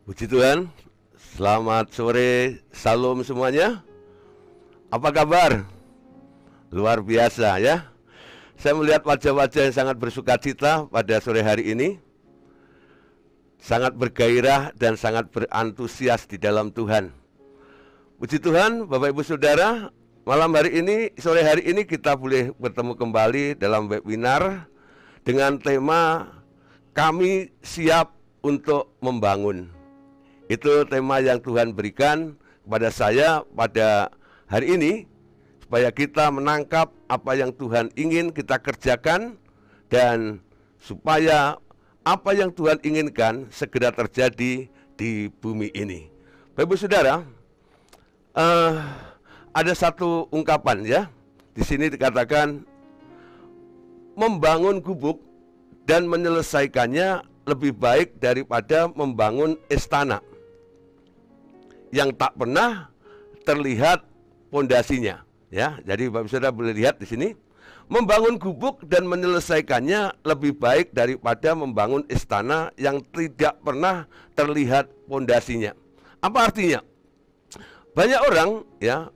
Puji Tuhan, selamat sore, salam semuanya. Apa kabar? Luar biasa ya. Saya melihat wajah-wajah yang sangat bersukacita pada sore hari ini. Sangat bergairah dan sangat berantusias di dalam Tuhan. Puji Tuhan, Bapak Ibu Saudara, malam hari ini, sore hari ini kita boleh bertemu kembali dalam webinar dengan tema Kami Siap untuk Membangun. Itu tema yang Tuhan berikan kepada saya pada hari ini, supaya kita menangkap apa yang Tuhan ingin kita kerjakan, dan supaya apa yang Tuhan inginkan segera terjadi di bumi ini. Bapak-Ibu Saudara, ada satu ungkapan ya, di sini dikatakan membangun gubuk dan menyelesaikannya lebih baik daripada membangun istana yang tak pernah terlihat pondasinya. Ya, jadi Bapak Saudara boleh lihat di sini, membangun gubuk dan menyelesaikannya lebih baik daripada membangun istana yang tidak pernah terlihat pondasinya. Apa artinya? Banyak orang ya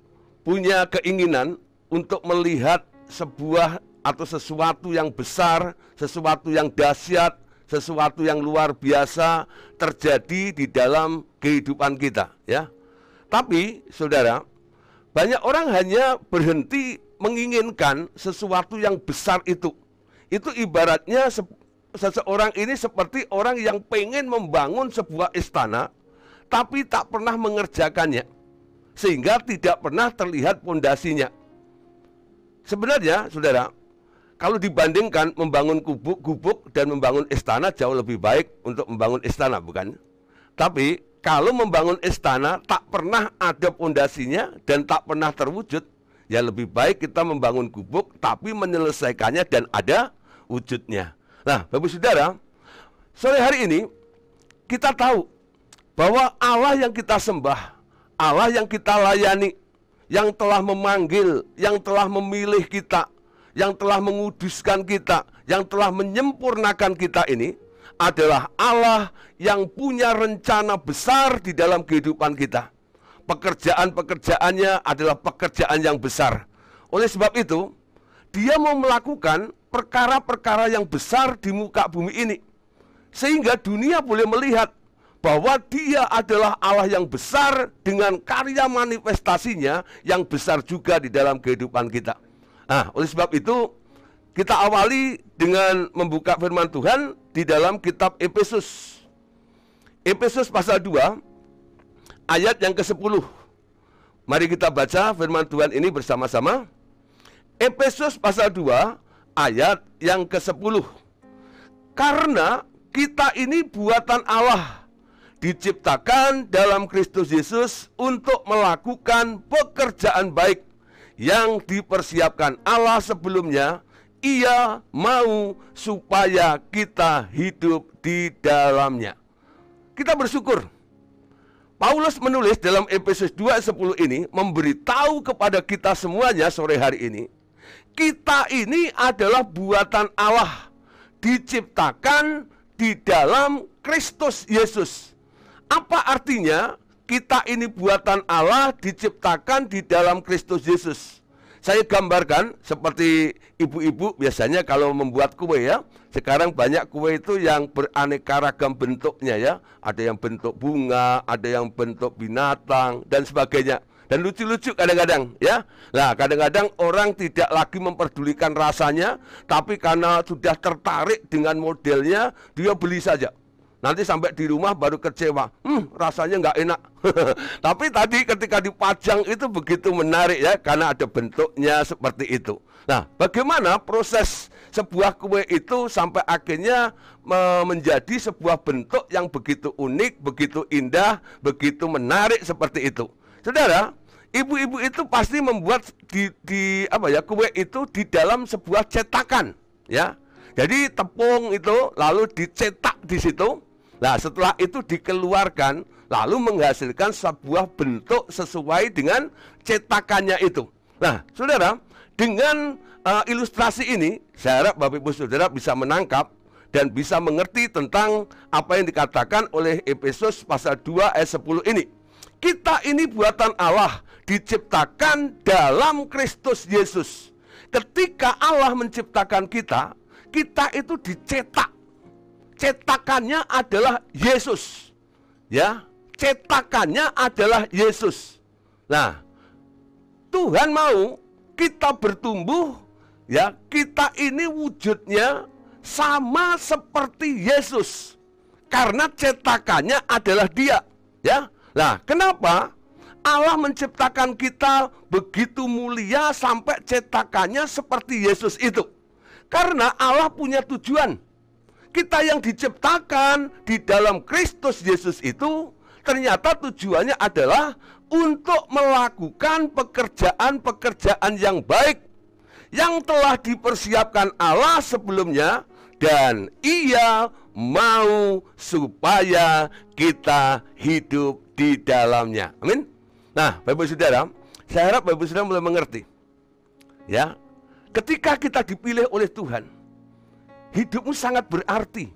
punya keinginan untuk melihat sebuah atau sesuatu yang besar, sesuatu yang dahsyat, sesuatu yang luar biasa terjadi di dalam kehidupan kita ya. Tapi saudara, banyak orang hanya berhenti menginginkan sesuatu yang besar itu. Itu ibaratnya seseorang ini seperti orang yang pengen membangun sebuah istana tapi tak pernah mengerjakannya, sehingga tidak pernah terlihat pondasinya. Sebenarnya saudara, kalau dibandingkan membangun gubuk dan membangun istana, jauh lebih baik untuk membangun istana, bukan? Tapi kalau membangun istana tak pernah ada pondasinya dan tak pernah terwujud, ya lebih baik kita membangun gubuk tapi menyelesaikannya dan ada wujudnya. Nah, Bapak Saudara, sore hari ini kita tahu bahwa Allah yang kita sembah, Allah yang kita layani, yang telah memanggil, yang telah memilih kita, yang telah menguduskan kita, yang telah menyempurnakan kita ini adalah Allah yang punya rencana besar di dalam kehidupan kita. Pekerjaan-pekerjaannya adalah pekerjaan yang besar. Oleh sebab itu, Dia mau melakukan perkara-perkara yang besar di muka bumi ini, sehingga dunia boleh melihat bahwa Dia adalah Allah yang besar dengan karya manifestasinya yang besar juga di dalam kehidupan kita. Nah, oleh sebab itu kita awali dengan membuka firman Tuhan di dalam kitab Efesus. Efesus pasal 2 ayat yang ke-10. Mari kita baca firman Tuhan ini bersama-sama. Efesus pasal 2 ayat yang ke-10. Karena kita ini buatan Allah, diciptakan dalam Kristus Yesus untuk melakukan pekerjaan baik yang dipersiapkan Allah sebelumnya. Ia mau supaya kita hidup di dalamnya. Kita bersyukur Paulus menulis dalam Efesus 2:10 ini memberitahu kepada kita semuanya sore hari ini, kita ini adalah buatan Allah, diciptakan di dalam Kristus Yesus. Apa artinya kita ini buatan Allah, diciptakan di dalam Kristus Yesus? Saya gambarkan seperti ibu-ibu biasanya kalau membuat kue ya. Sekarang banyak kue itu yang beraneka ragam bentuknya ya. Ada yang bentuk bunga, ada yang bentuk binatang dan sebagainya. Dan lucu-lucu kadang-kadang ya. Nah, kadang-kadang orang tidak lagi memperdulikan rasanya, tapi karena sudah tertarik dengan modelnya, dia beli saja. Nanti sampai di rumah baru kecewa, rasanya nggak enak. Tapi tadi ketika dipajang itu begitu menarik ya, karena ada bentuknya seperti itu. Nah, bagaimana proses sebuah kue itu sampai akhirnya menjadi sebuah bentuk yang begitu unik, begitu indah, begitu menarik seperti itu. Saudara, ibu-ibu itu pasti membuat kue itu di dalam sebuah cetakan, ya. Jadi tepung itu lalu dicetak di situ. Nah, setelah itu dikeluarkan, lalu menghasilkan sebuah bentuk sesuai dengan cetakannya itu. Nah, saudara, dengan ilustrasi ini, saya harap Bapak Ibu Saudara bisa menangkap dan bisa mengerti tentang apa yang dikatakan oleh Efesus pasal 2 ayat 10 ini. Kita ini buatan Allah, diciptakan dalam Kristus Yesus. Ketika Allah menciptakan kita, kita itu dicetak. Cetakannya adalah Yesus. Ya, cetakannya adalah Yesus. Nah, Tuhan mau kita bertumbuh, ya, kita ini wujudnya sama seperti Yesus. Karena cetakannya adalah Dia, ya. Nah, kenapa Allah menciptakan kita begitu mulia sampai cetakannya seperti Yesus itu? Karena Allah punya tujuan. Kita yang diciptakan di dalam Kristus Yesus itu ternyata tujuannya adalah untuk melakukan pekerjaan-pekerjaan yang baik yang telah dipersiapkan Allah sebelumnya, dan Ia mau supaya kita hidup di dalamnya. Amin. Nah, Bapak Saudara, saya harap Bapak Saudara mulai mengerti. Ya, ketika kita dipilih oleh Tuhan, hidupmu sangat berarti.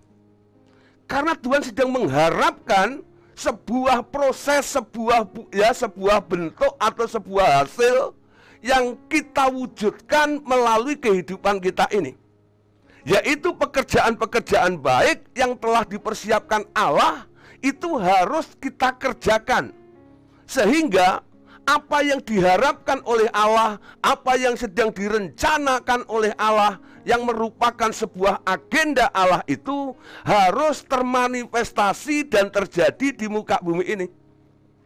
Karena Tuhan sedang mengharapkan sebuah proses, sebuah bentuk atau sebuah hasil yang kita wujudkan melalui kehidupan kita ini, yaitu pekerjaan-pekerjaan baik yang telah dipersiapkan Allah. Itu harus kita kerjakan, sehingga apa yang diharapkan oleh Allah, apa yang sedang direncanakan oleh Allah, yang merupakan sebuah agenda Allah itu harus termanifestasi dan terjadi di muka bumi ini.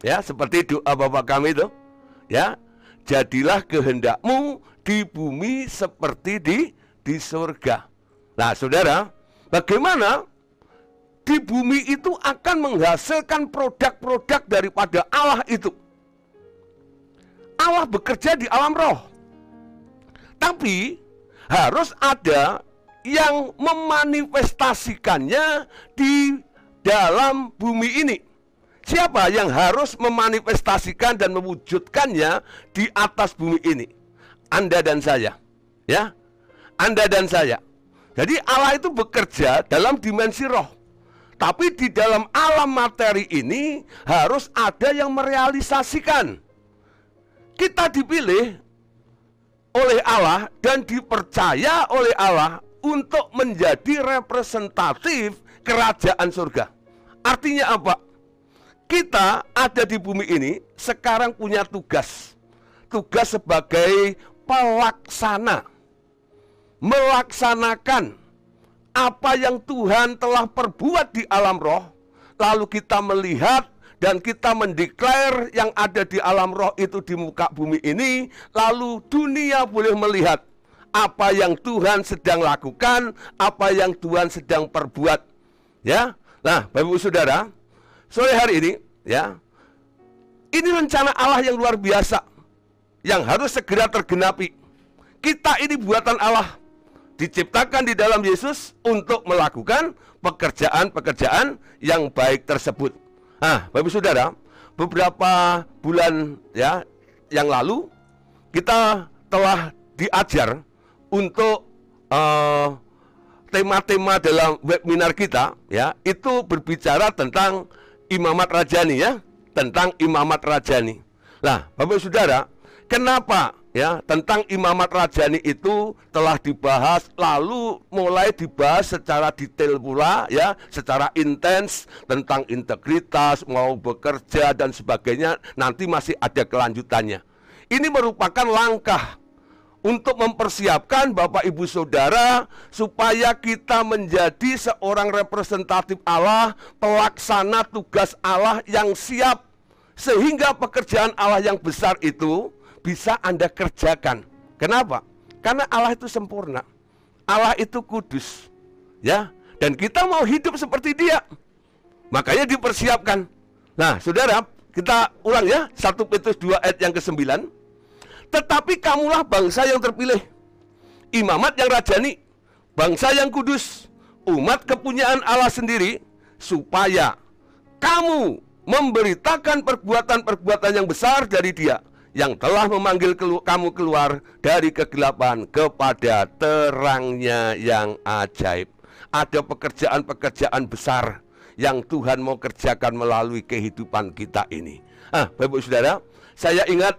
Ya, seperti doa Bapa kami itu, ya, jadilah kehendakmu di bumi seperti di surga. Nah, saudara, bagaimana di bumi itu akan menghasilkan produk-produk daripada Allah itu? Allah bekerja di alam roh, tapi harus ada yang memanifestasikannya di dalam bumi ini. Siapa yang harus memanifestasikan dan mewujudkannya di atas bumi ini? Anda dan saya, ya, Anda dan saya. Jadi Allah itu bekerja dalam dimensi roh. Tapi di dalam alam materi ini harus ada yang merealisasikan. Kita dipilih oleh Allah dan dipercaya oleh Allah untuk menjadi representatif kerajaan surga. Artinya apa? Kita ada di bumi ini sekarang punya tugas. Tugas sebagai pelaksana. Melaksanakan apa yang Tuhan telah perbuat di alam roh, lalu kita melihat dan kita mendeklar yang ada di alam roh itu di muka bumi ini, lalu dunia boleh melihat apa yang Tuhan sedang lakukan, apa yang Tuhan sedang perbuat. Ya, nah, Bapak Ibu Saudara, sore hari ini, ya, ini rencana Allah yang luar biasa, yang harus segera tergenapi. Kita ini buatan Allah, diciptakan di dalam Yesus untuk melakukan pekerjaan-pekerjaan yang baik tersebut. Nah, Bapak Saudara, beberapa bulan, ya, yang lalu kita telah diajar untuk tema-tema dalam webinar kita, ya, itu berbicara tentang imamat rajani, ya, tentang imamat rajani. Nah, Bapak Saudara, kenapa, ya, tentang imamat rajani itu telah dibahas, lalu mulai dibahas secara detail pula, ya, secara intens tentang integritas, mau bekerja dan sebagainya. Nanti masih ada kelanjutannya. Ini merupakan langkah untuk mempersiapkan Bapak Ibu Saudara supaya kita menjadi seorang representatif Allah, pelaksana tugas Allah yang siap, sehingga pekerjaan Allah yang besar itu bisa Anda kerjakan. Kenapa? Karena Allah itu sempurna, Allah itu kudus, ya, dan kita mau hidup seperti Dia, makanya dipersiapkan. Nah, saudara, kita ulang, ya, 1 Petrus 2 ayat yang ke-9. Tetapi kamulah bangsa yang terpilih, imamat yang rajani, bangsa yang kudus, umat kepunyaan Allah sendiri, supaya kamu memberitakan perbuatan-perbuatan yang besar dari Dia yang telah memanggil kamu keluar dari kegelapan kepada terangnya yang ajaib. ada pekerjaan-pekerjaan besar yang Tuhan mau kerjakan melalui kehidupan kita ini. Bapak Ibu Saudara, saya ingat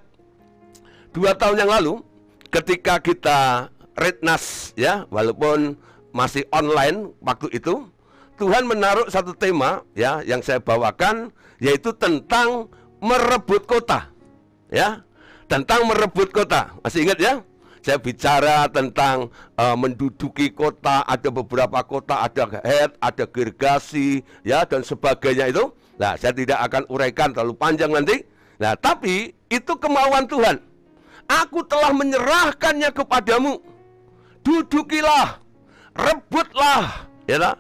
2 tahun yang lalu ketika kita Rednas, ya, walaupun masih online waktu itu, Tuhan menaruh satu tema, ya, yang saya bawakan, yaitu tentang merebut kota, ya, tentang merebut kota. Masih ingat ya? Saya bicara tentang menduduki kota, ada beberapa kota, ada head, ada gergasi, ya, dan sebagainya itu. Nah, saya tidak akan uraikan terlalu panjang nanti. Nah, tapi itu kemauan Tuhan. Aku telah menyerahkannya kepadamu. Dudukilah, rebutlah, ya.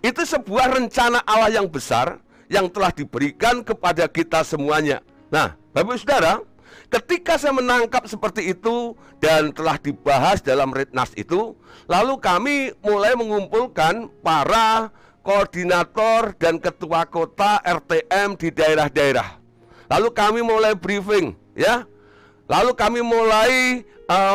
Itu sebuah rencana Allah yang besar yang telah diberikan kepada kita semuanya. Nah, Bapak Saudara, ketika saya menangkap seperti itu dan telah dibahas dalam Rednas itu, lalu kami mulai mengumpulkan para koordinator dan ketua kota RTM di daerah-daerah. Lalu kami mulai briefing, ya. Lalu kami mulai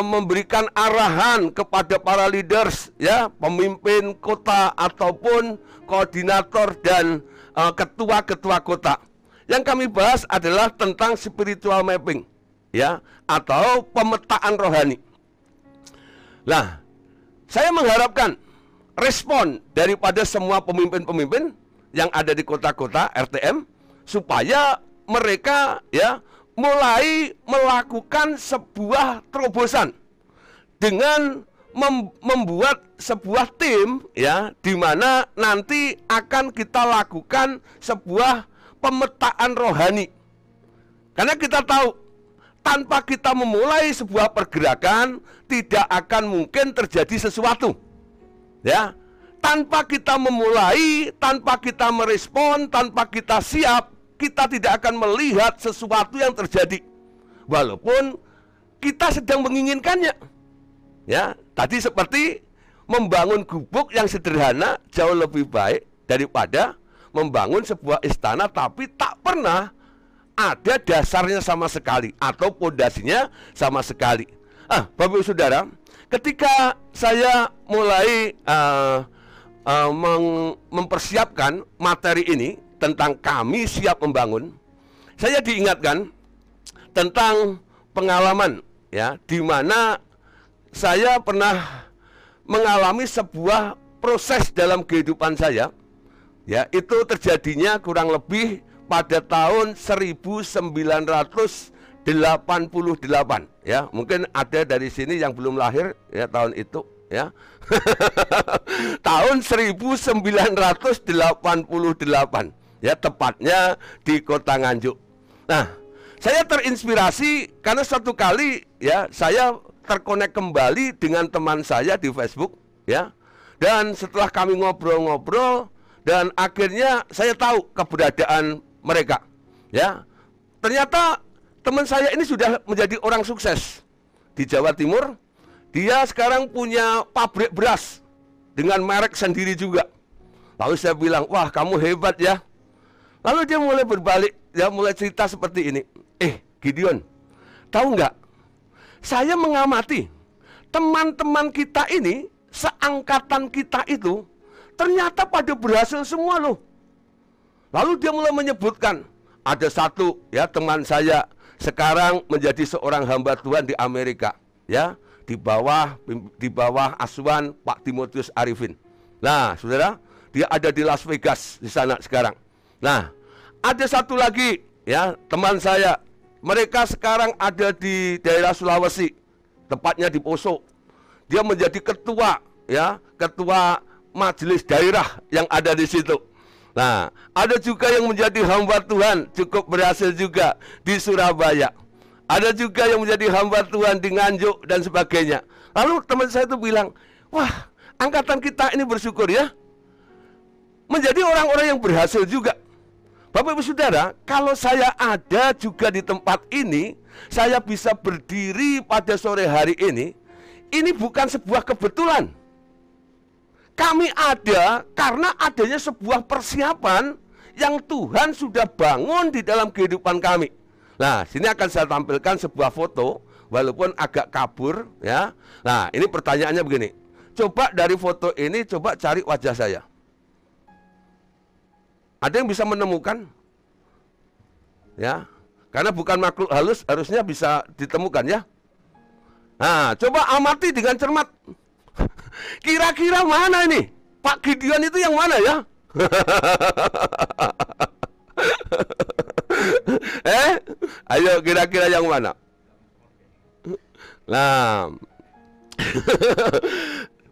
memberikan arahan kepada para leaders, ya, pemimpin kota ataupun koordinator dan ketua-ketua kota. Yang kami bahas adalah tentang spiritual mapping, ya, atau pemetaan rohani. Nah, saya mengharapkan respon daripada semua pemimpin-pemimpin yang ada di kota-kota RTM supaya mereka, ya, mulai melakukan sebuah terobosan dengan membuat sebuah tim, ya, di mana nanti akan kita lakukan sebuah pemetaan rohani. Karena kita tahu tanpa kita memulai sebuah pergerakan tidak akan mungkin terjadi sesuatu. Ya, tanpa kita memulai, tanpa kita merespon, tanpa kita siap, kita tidak akan melihat sesuatu yang terjadi. Walaupun kita sedang menginginkannya. Ya, tadi seperti membangun gubuk yang sederhana jauh lebih baik daripada membangun sebuah istana tapi tak pernah ada dasarnya sama sekali atau pondasinya sama sekali. Bapak Ibu Saudara, ketika saya mulai mempersiapkan materi ini tentang kami siap membangun, saya diingatkan tentang pengalaman, ya, di mana saya pernah mengalami sebuah proses dalam kehidupan saya, ya, itu terjadinya kurang lebih pada tahun 1988, ya. Mungkin ada dari sini yang belum lahir, ya, tahun itu, ya. Tahun 1988, ya, tepatnya di Kota Nganjuk. Nah, saya terinspirasi karena suatu kali, ya, saya terkonek kembali dengan teman saya di Facebook, ya. Dan setelah kami ngobrol-ngobrol dan akhirnya saya tahu keberadaan mereka, ya. Ternyata teman saya ini sudah menjadi orang sukses di Jawa Timur. Dia sekarang punya pabrik beras dengan merek sendiri juga. Lalu saya bilang, wah, kamu hebat, ya. Lalu dia mulai berbalik, dia mulai cerita seperti ini. Gideon, tahu nggak? Saya mengamati teman-teman kita ini, seangkatan kita itu, ternyata pada berhasil semua loh. Lalu dia mulai menyebutkan, ada satu, ya, teman saya sekarang menjadi seorang hamba Tuhan di Amerika, ya, di bawah asuhan Pak Timotius Arifin. Nah, saudara, dia ada di Las Vegas di sana sekarang. Nah, ada satu lagi, ya, teman saya, mereka sekarang ada di daerah Sulawesi, tepatnya di Poso. Dia menjadi ketua, ya, ketua majelis daerah yang ada di situ. Nah, ada juga yang menjadi hamba Tuhan, cukup berhasil juga di Surabaya. Ada juga yang menjadi hamba Tuhan di Nganjuk dan sebagainya. Lalu teman saya itu bilang, wah, angkatan kita ini bersyukur, ya, menjadi orang-orang yang berhasil juga. Bapak Ibu Saudara, kalau saya ada juga di tempat ini, saya bisa berdiri pada sore hari ini bukan sebuah kebetulan. Kami ada karena adanya sebuah persiapan yang Tuhan sudah bangun di dalam kehidupan kami. Nah, sini akan saya tampilkan sebuah foto, walaupun agak kabur, ya. Nah, ini pertanyaannya begini. Coba dari foto ini, coba cari wajah saya. Ada yang bisa menemukan? Ya, karena bukan makhluk halus, harusnya bisa ditemukan ya. Nah, coba amati dengan cermat. Kira-kira mana ini? Pak Gideon itu yang mana ya? Ayo kira-kira yang mana? Nah,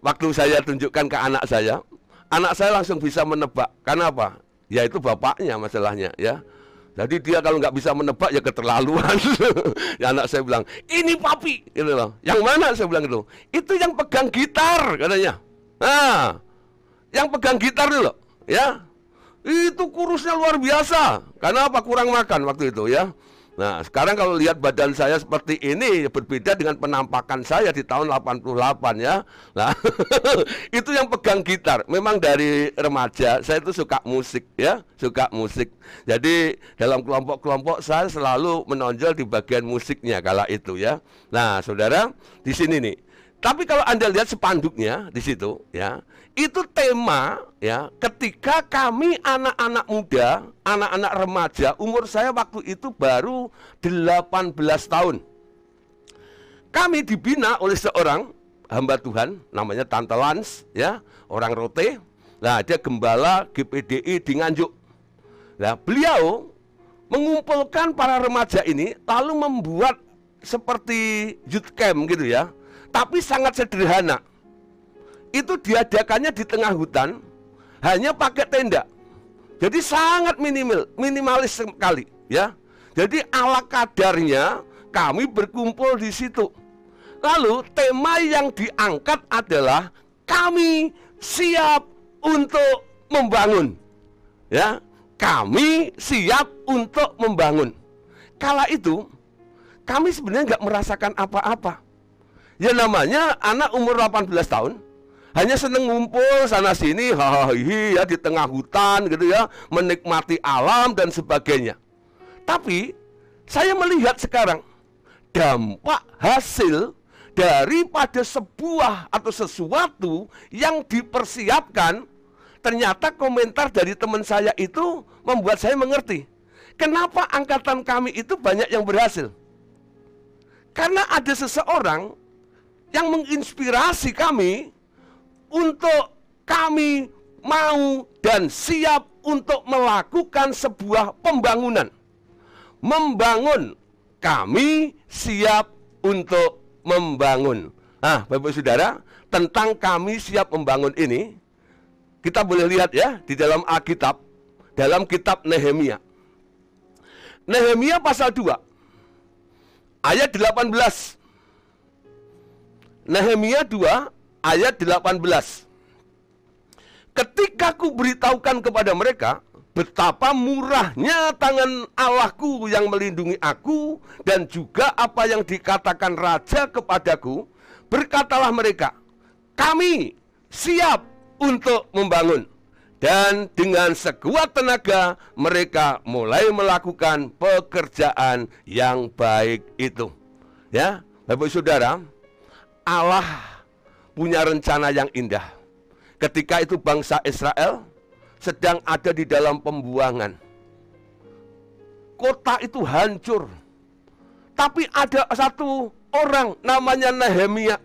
waktu saya tunjukkan ke anak saya langsung bisa menebak. Karena apa? Ya itu bapaknya masalahnya ya. Jadi dia kalau nggak bisa menebak ya keterlaluan. Ya anak saya bilang, ini papi, gitu loh. Yang mana? Saya bilang gitu. Itu yang pegang gitar katanya. Nah, yang pegang gitar dulu, ya. Itu kurusnya luar biasa. Karena apa? Kurang makan waktu itu ya. Nah, sekarang kalau lihat badan saya seperti ini berbeda dengan penampakan saya di tahun 88 ya. Nah, itu yang pegang gitar. Memang dari remaja saya itu suka musik ya, suka musik. Jadi dalam kelompok-kelompok saya selalu menonjol di bagian musiknya kala itu ya. Nah, saudara, di sini nih. Tapi kalau Anda lihat spanduknya di situ ya, itu tema ya, ketika kami anak-anak muda, anak-anak remaja, umur saya waktu itu baru 18 tahun. Kami dibina oleh seorang hamba Tuhan, namanya Tante Lans ya, orang Rote. Nah, dia gembala GPDI di Nganjuk. Nah, beliau mengumpulkan para remaja ini lalu membuat seperti youth camp gitu ya. Tapi sangat sederhana. Itu diadakannya di tengah hutan, hanya pakai tenda. Jadi sangat minimalis sekali, ya. Jadi ala kadarnya kami berkumpul di situ. Lalu tema yang diangkat adalah kami siap untuk membangun. Ya, kami siap untuk membangun. Kala itu kami sebenarnya nggak merasakan apa-apa. Ya namanya anak umur 18 tahun hanya seneng ngumpul sana sini hahaha ya di tengah hutan gitu ya, menikmati alam dan sebagainya. Tapi saya melihat sekarang dampak hasil daripada sebuah atau sesuatu yang dipersiapkan. Ternyata komentar dari teman saya itu membuat saya mengerti kenapa angkatan kami itu banyak yang berhasil. Karena ada seseorang yang menginspirasi kami untuk kami mau dan siap untuk melakukan sebuah pembangunan. Membangun, kami siap untuk membangun. Nah, Bapak Saudara, tentang kami siap membangun ini, kita boleh lihat ya di dalam Alkitab, dalam kitab Nehemia. Nehemia pasal 2, ayat 18. Nehemia 2 ayat 18. Ketika ku beritahukan kepada mereka betapa murahnya tangan Allahku yang melindungi aku dan juga apa yang dikatakan raja kepadaku, berkatalah mereka, kami siap untuk membangun. Dan dengan sekuat tenaga mereka mulai melakukan pekerjaan yang baik itu. Ya, Bapak Saudara, Allah punya rencana yang indah. Ketika itu bangsa Israel sedang ada di dalam pembuangan. Kota itu hancur. Tapi ada satu orang namanya Nehemia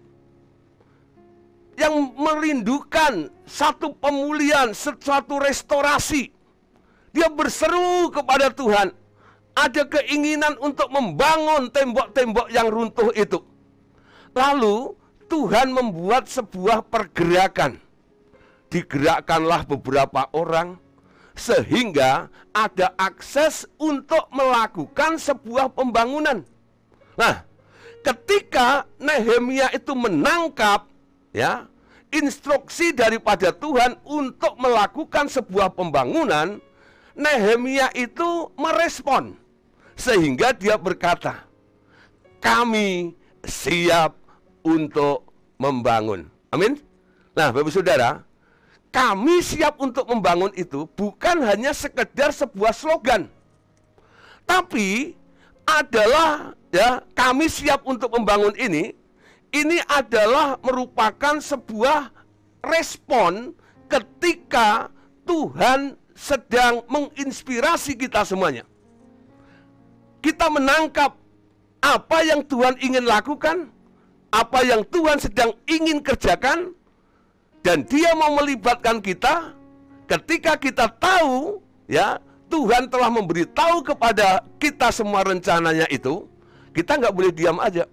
yang merindukan satu pemulihan, suatu restorasi. Dia berseru kepada Tuhan. Ada keinginan untuk membangun tembok-tembok yang runtuh itu. Lalu Tuhan membuat sebuah pergerakan. Digerakkanlah beberapa orang sehingga ada akses untuk melakukan sebuah pembangunan. Nah, ketika Nehemia itu menangkap ya instruksi daripada Tuhan untuk melakukan sebuah pembangunan, Nehemia itu merespon sehingga dia berkata, kami siap untuk membangun. Amin. Nah, Bapak Saudara, kami siap untuk membangun itu bukan hanya sekedar sebuah slogan, tapi adalah ya kami siap untuk membangun ini ini adalah merupakan sebuah respon ketika Tuhan sedang menginspirasi kita semuanya. Kita menangkap apa yang Tuhan ingin lakukan, apa yang Tuhan sedang ingin kerjakan, dan Dia mau melibatkan kita. Ketika kita tahu, ya, Tuhan telah memberitahu kepada kita semua rencananya itu, kita nggak boleh diam aja.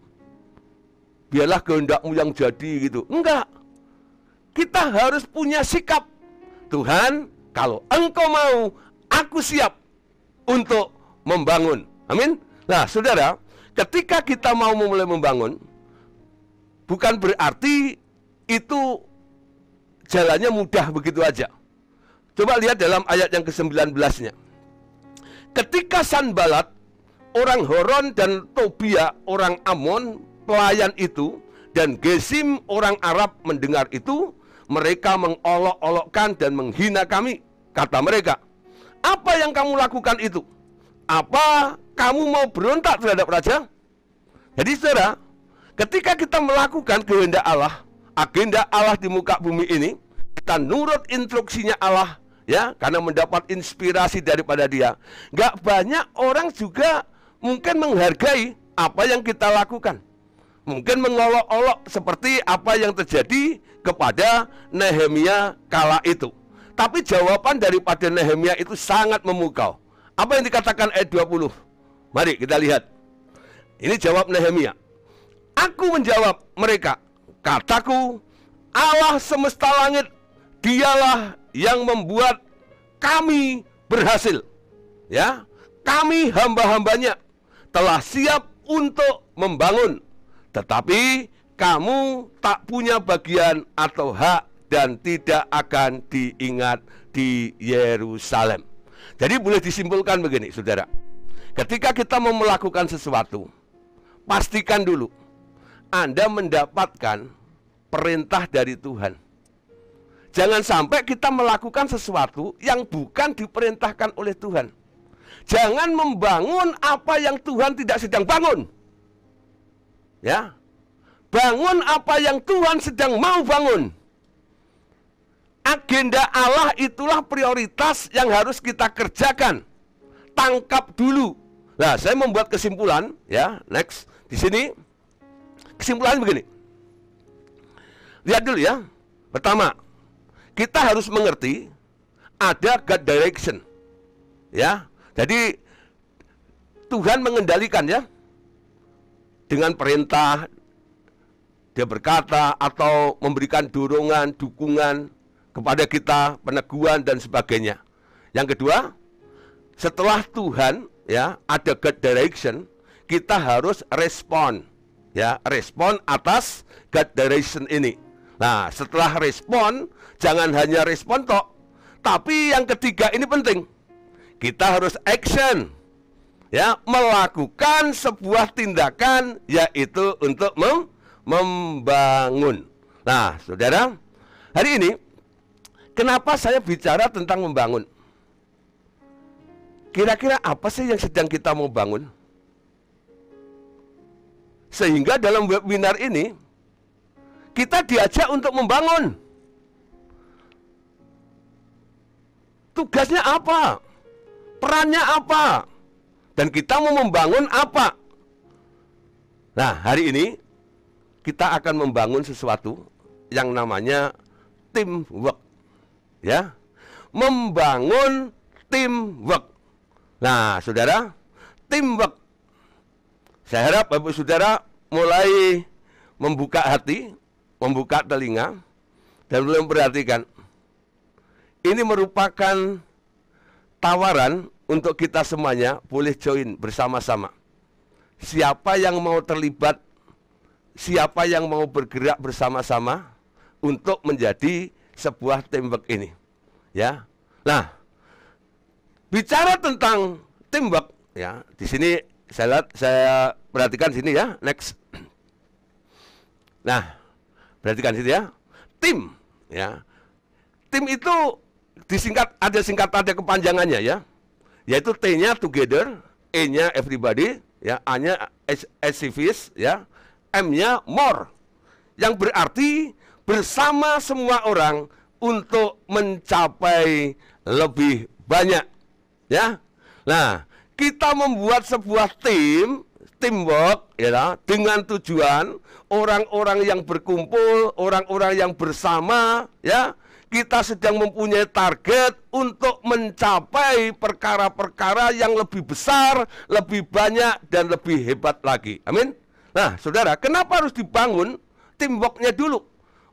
Biarlah kehendakmu yang jadi gitu. Enggak. Kita harus punya sikap. Tuhan, kalau Engkau mau, aku siap untuk membangun. Amin. Nah, saudara, ketika kita mau mulai membangun, bukan berarti itu jalannya mudah begitu aja. Coba lihat dalam ayat yang ke-19-nya. Ketika Sanbalat, orang Horon, dan Tobia, orang Amon, pelayan itu, dan Gesim, orang Arab, mendengar itu, mereka mengolok-olokkan dan menghina kami. Kata mereka, apa yang kamu lakukan itu? Apa kamu mau berontak terhadap raja? Jadi saudara, ketika kita melakukan kehendak Allah, agenda Allah di muka bumi ini, kita nurut instruksinya Allah, ya, karena mendapat inspirasi daripada Dia. Gak banyak orang juga mungkin menghargai apa yang kita lakukan. Mungkin mengolok-olok seperti apa yang terjadi kepada Nehemia kala itu. Tapi jawaban daripada Nehemia itu sangat memukau. Apa yang dikatakan ayat 20? Mari kita lihat. Ini jawab Nehemia. Aku menjawab mereka, kataku, Allah semesta langit, Dialah yang membuat kami berhasil. Ya, kami hamba-hambanya telah siap untuk membangun. Tetapi kamu tak punya bagian atau hak dan tidak akan diingat di Yerusalem. Jadi boleh disimpulkan begini, saudara. Ketika kita mau melakukan sesuatu, pastikan dulu Anda mendapatkan perintah dari Tuhan. Jangan sampai kita melakukan sesuatu yang bukan diperintahkan oleh Tuhan. Jangan membangun apa yang Tuhan tidak sedang bangun. Ya, bangun apa yang Tuhan sedang mau bangun. Agenda Allah itulah prioritas yang harus kita kerjakan. Tangkap dulu. Nah, saya membuat kesimpulan, ya, next. Di sini kesimpulannya begini. Lihat dulu ya. Pertama, kita harus mengerti ada God direction. Ya. Jadi Tuhan mengendalikan, ya. Dengan perintah, Dia berkata atau memberikan dorongan, dukungan kepada kita, peneguhan dan sebagainya. Yang kedua, setelah Tuhan, ya, ada God direction, kita harus respon, ya, respon atas God direction ini. Nah, setelah respon, jangan hanya respon tok, tapi yang ketiga ini penting. Kita harus action. Ya, melakukan sebuah tindakan, yaitu untuk membangun. Nah, saudara, hari ini kenapa saya bicara tentang membangun? Kira-kira apa sih yang sedang kita mau bangun? Sehingga dalam webinar ini kita diajak untuk membangun. Tugasnya apa? Perannya apa? Dan kita mau membangun apa? Nah, hari ini kita akan membangun sesuatu yang namanya teamwork. Ya, membangun teamwork. Nah, saudara, teamwork. Saya harap Bapak Saudara mulai membuka hati, membuka telinga, dan mulai memperhatikan. Ini merupakan tawaran untuk kita semuanya boleh join bersama-sama. Siapa yang mau terlibat, siapa yang mau bergerak bersama-sama untuk menjadi sebuah teamwork ini. Ya. Nah, bicara tentang teamwork, ya, di sini saya perhatikan sini ya, next. Nah, perhatikan sini ya. Tim, ya. Tim itu disingkat, ada singkatan, ada kepanjangannya ya. Yaitu T-nya together, E-nya everybody, ya, A-nya activist, ya, M-nya more, yang berarti bersama semua orang untuk mencapai lebih banyak. Ya. Nah, kita membuat sebuah teamwork ya, dengan tujuan orang-orang yang berkumpul, orang-orang yang bersama ya. Kita sedang mempunyai target untuk mencapai perkara-perkara yang lebih besar, lebih banyak, dan lebih hebat lagi. Amin. Nah, saudara, kenapa harus dibangun teamworknya dulu?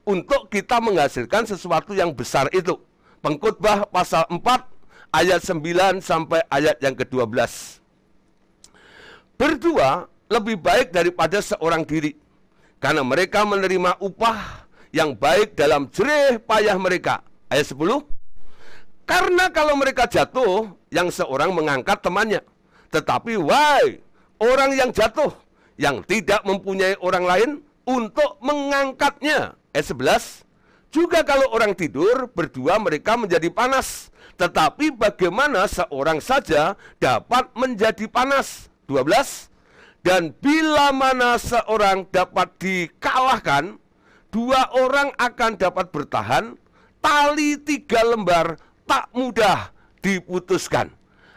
Untuk kita menghasilkan sesuatu yang besar itu. Pengkhotbah pasal 4, ayat 9 sampai ayat yang ke-12. Berdua lebih baik daripada seorang diri, karena mereka menerima upah yang baik dalam jerih payah mereka. Ayat 10. Karena kalau mereka jatuh, yang seorang mengangkat temannya. Tetapi wahai orang yang jatuh, yang tidak mempunyai orang lain untuk mengangkatnya. Ayat 11. Juga kalau orang tidur, berdua mereka menjadi panas. Tetapi bagaimana seorang saja dapat menjadi panas? 12. Dan bila mana seorang dapat dikalahkan, 2 orang akan dapat bertahan. Tali 3 lembar tak mudah diputuskan.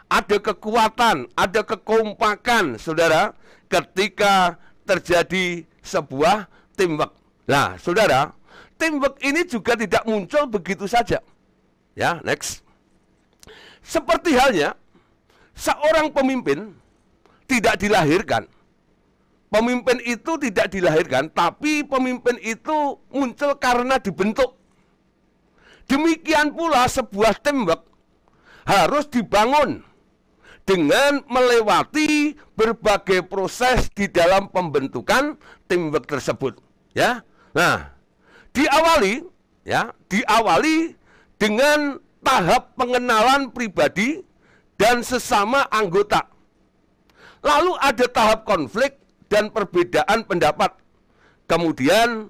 Ada kekuatan, ada kekompakan, saudara, ketika terjadi sebuah teamwork. Nah, saudara, teamwork ini juga tidak muncul begitu saja. Ya, next. Seperti halnya seorang pemimpin tidak dilahirkan. Pemimpin itu tidak dilahirkan, tapi pemimpin itu muncul karena dibentuk. Demikian pula sebuah teamwork harus dibangun dengan melewati berbagai proses di dalam pembentukan teamwork tersebut. Ya, nah, diawali dengan tahap pengenalan pribadi dan sesama anggota. Lalu ada tahap konflik dan perbedaan pendapat. Kemudian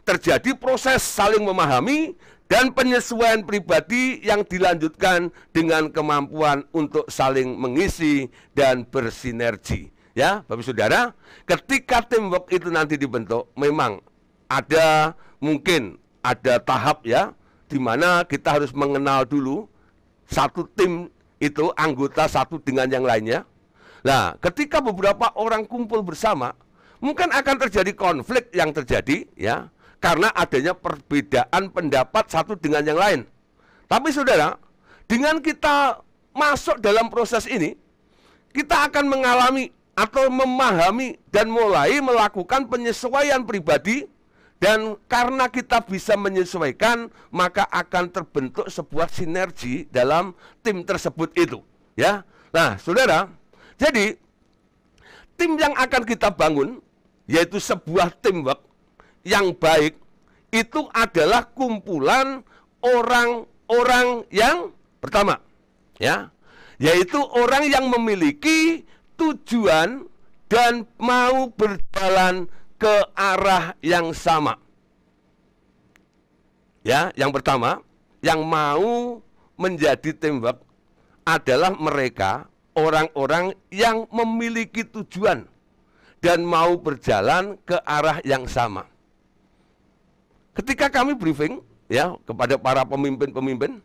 terjadi proses saling memahami dan penyesuaian pribadi yang dilanjutkan dengan kemampuan untuk saling mengisi dan bersinergi. Ya, Bapak Saudara, ketika teamwork itu nanti dibentuk, memang mungkin ada tahap ya, di mana kita harus mengenal dulu satu tim itu anggota satu dengan yang lainnya. Nah, ketika beberapa orang kumpul bersama, mungkin akan terjadi konflik yang terjadi ya, karena adanya perbedaan pendapat satu dengan yang lain. Tapi saudara, dengan kita masuk dalam proses ini, kita akan mengalami atau memahami dan mulai melakukan penyesuaian pribadi, dan karena kita bisa menyesuaikan, maka akan terbentuk sebuah sinergi dalam tim tersebut itu ya. Nah, saudara, jadi, tim yang akan kita bangun, yaitu sebuah teamwork yang baik, itu adalah kumpulan orang-orang yang pertama, ya, yaitu orang yang memiliki tujuan dan mau berjalan ke arah yang sama. Ya, yang pertama, yang mau menjadi teamwork adalah mereka orang-orang yang memiliki tujuan dan mau berjalan ke arah yang sama. Ketika kami briefing ya kepada para pemimpin-pemimpin,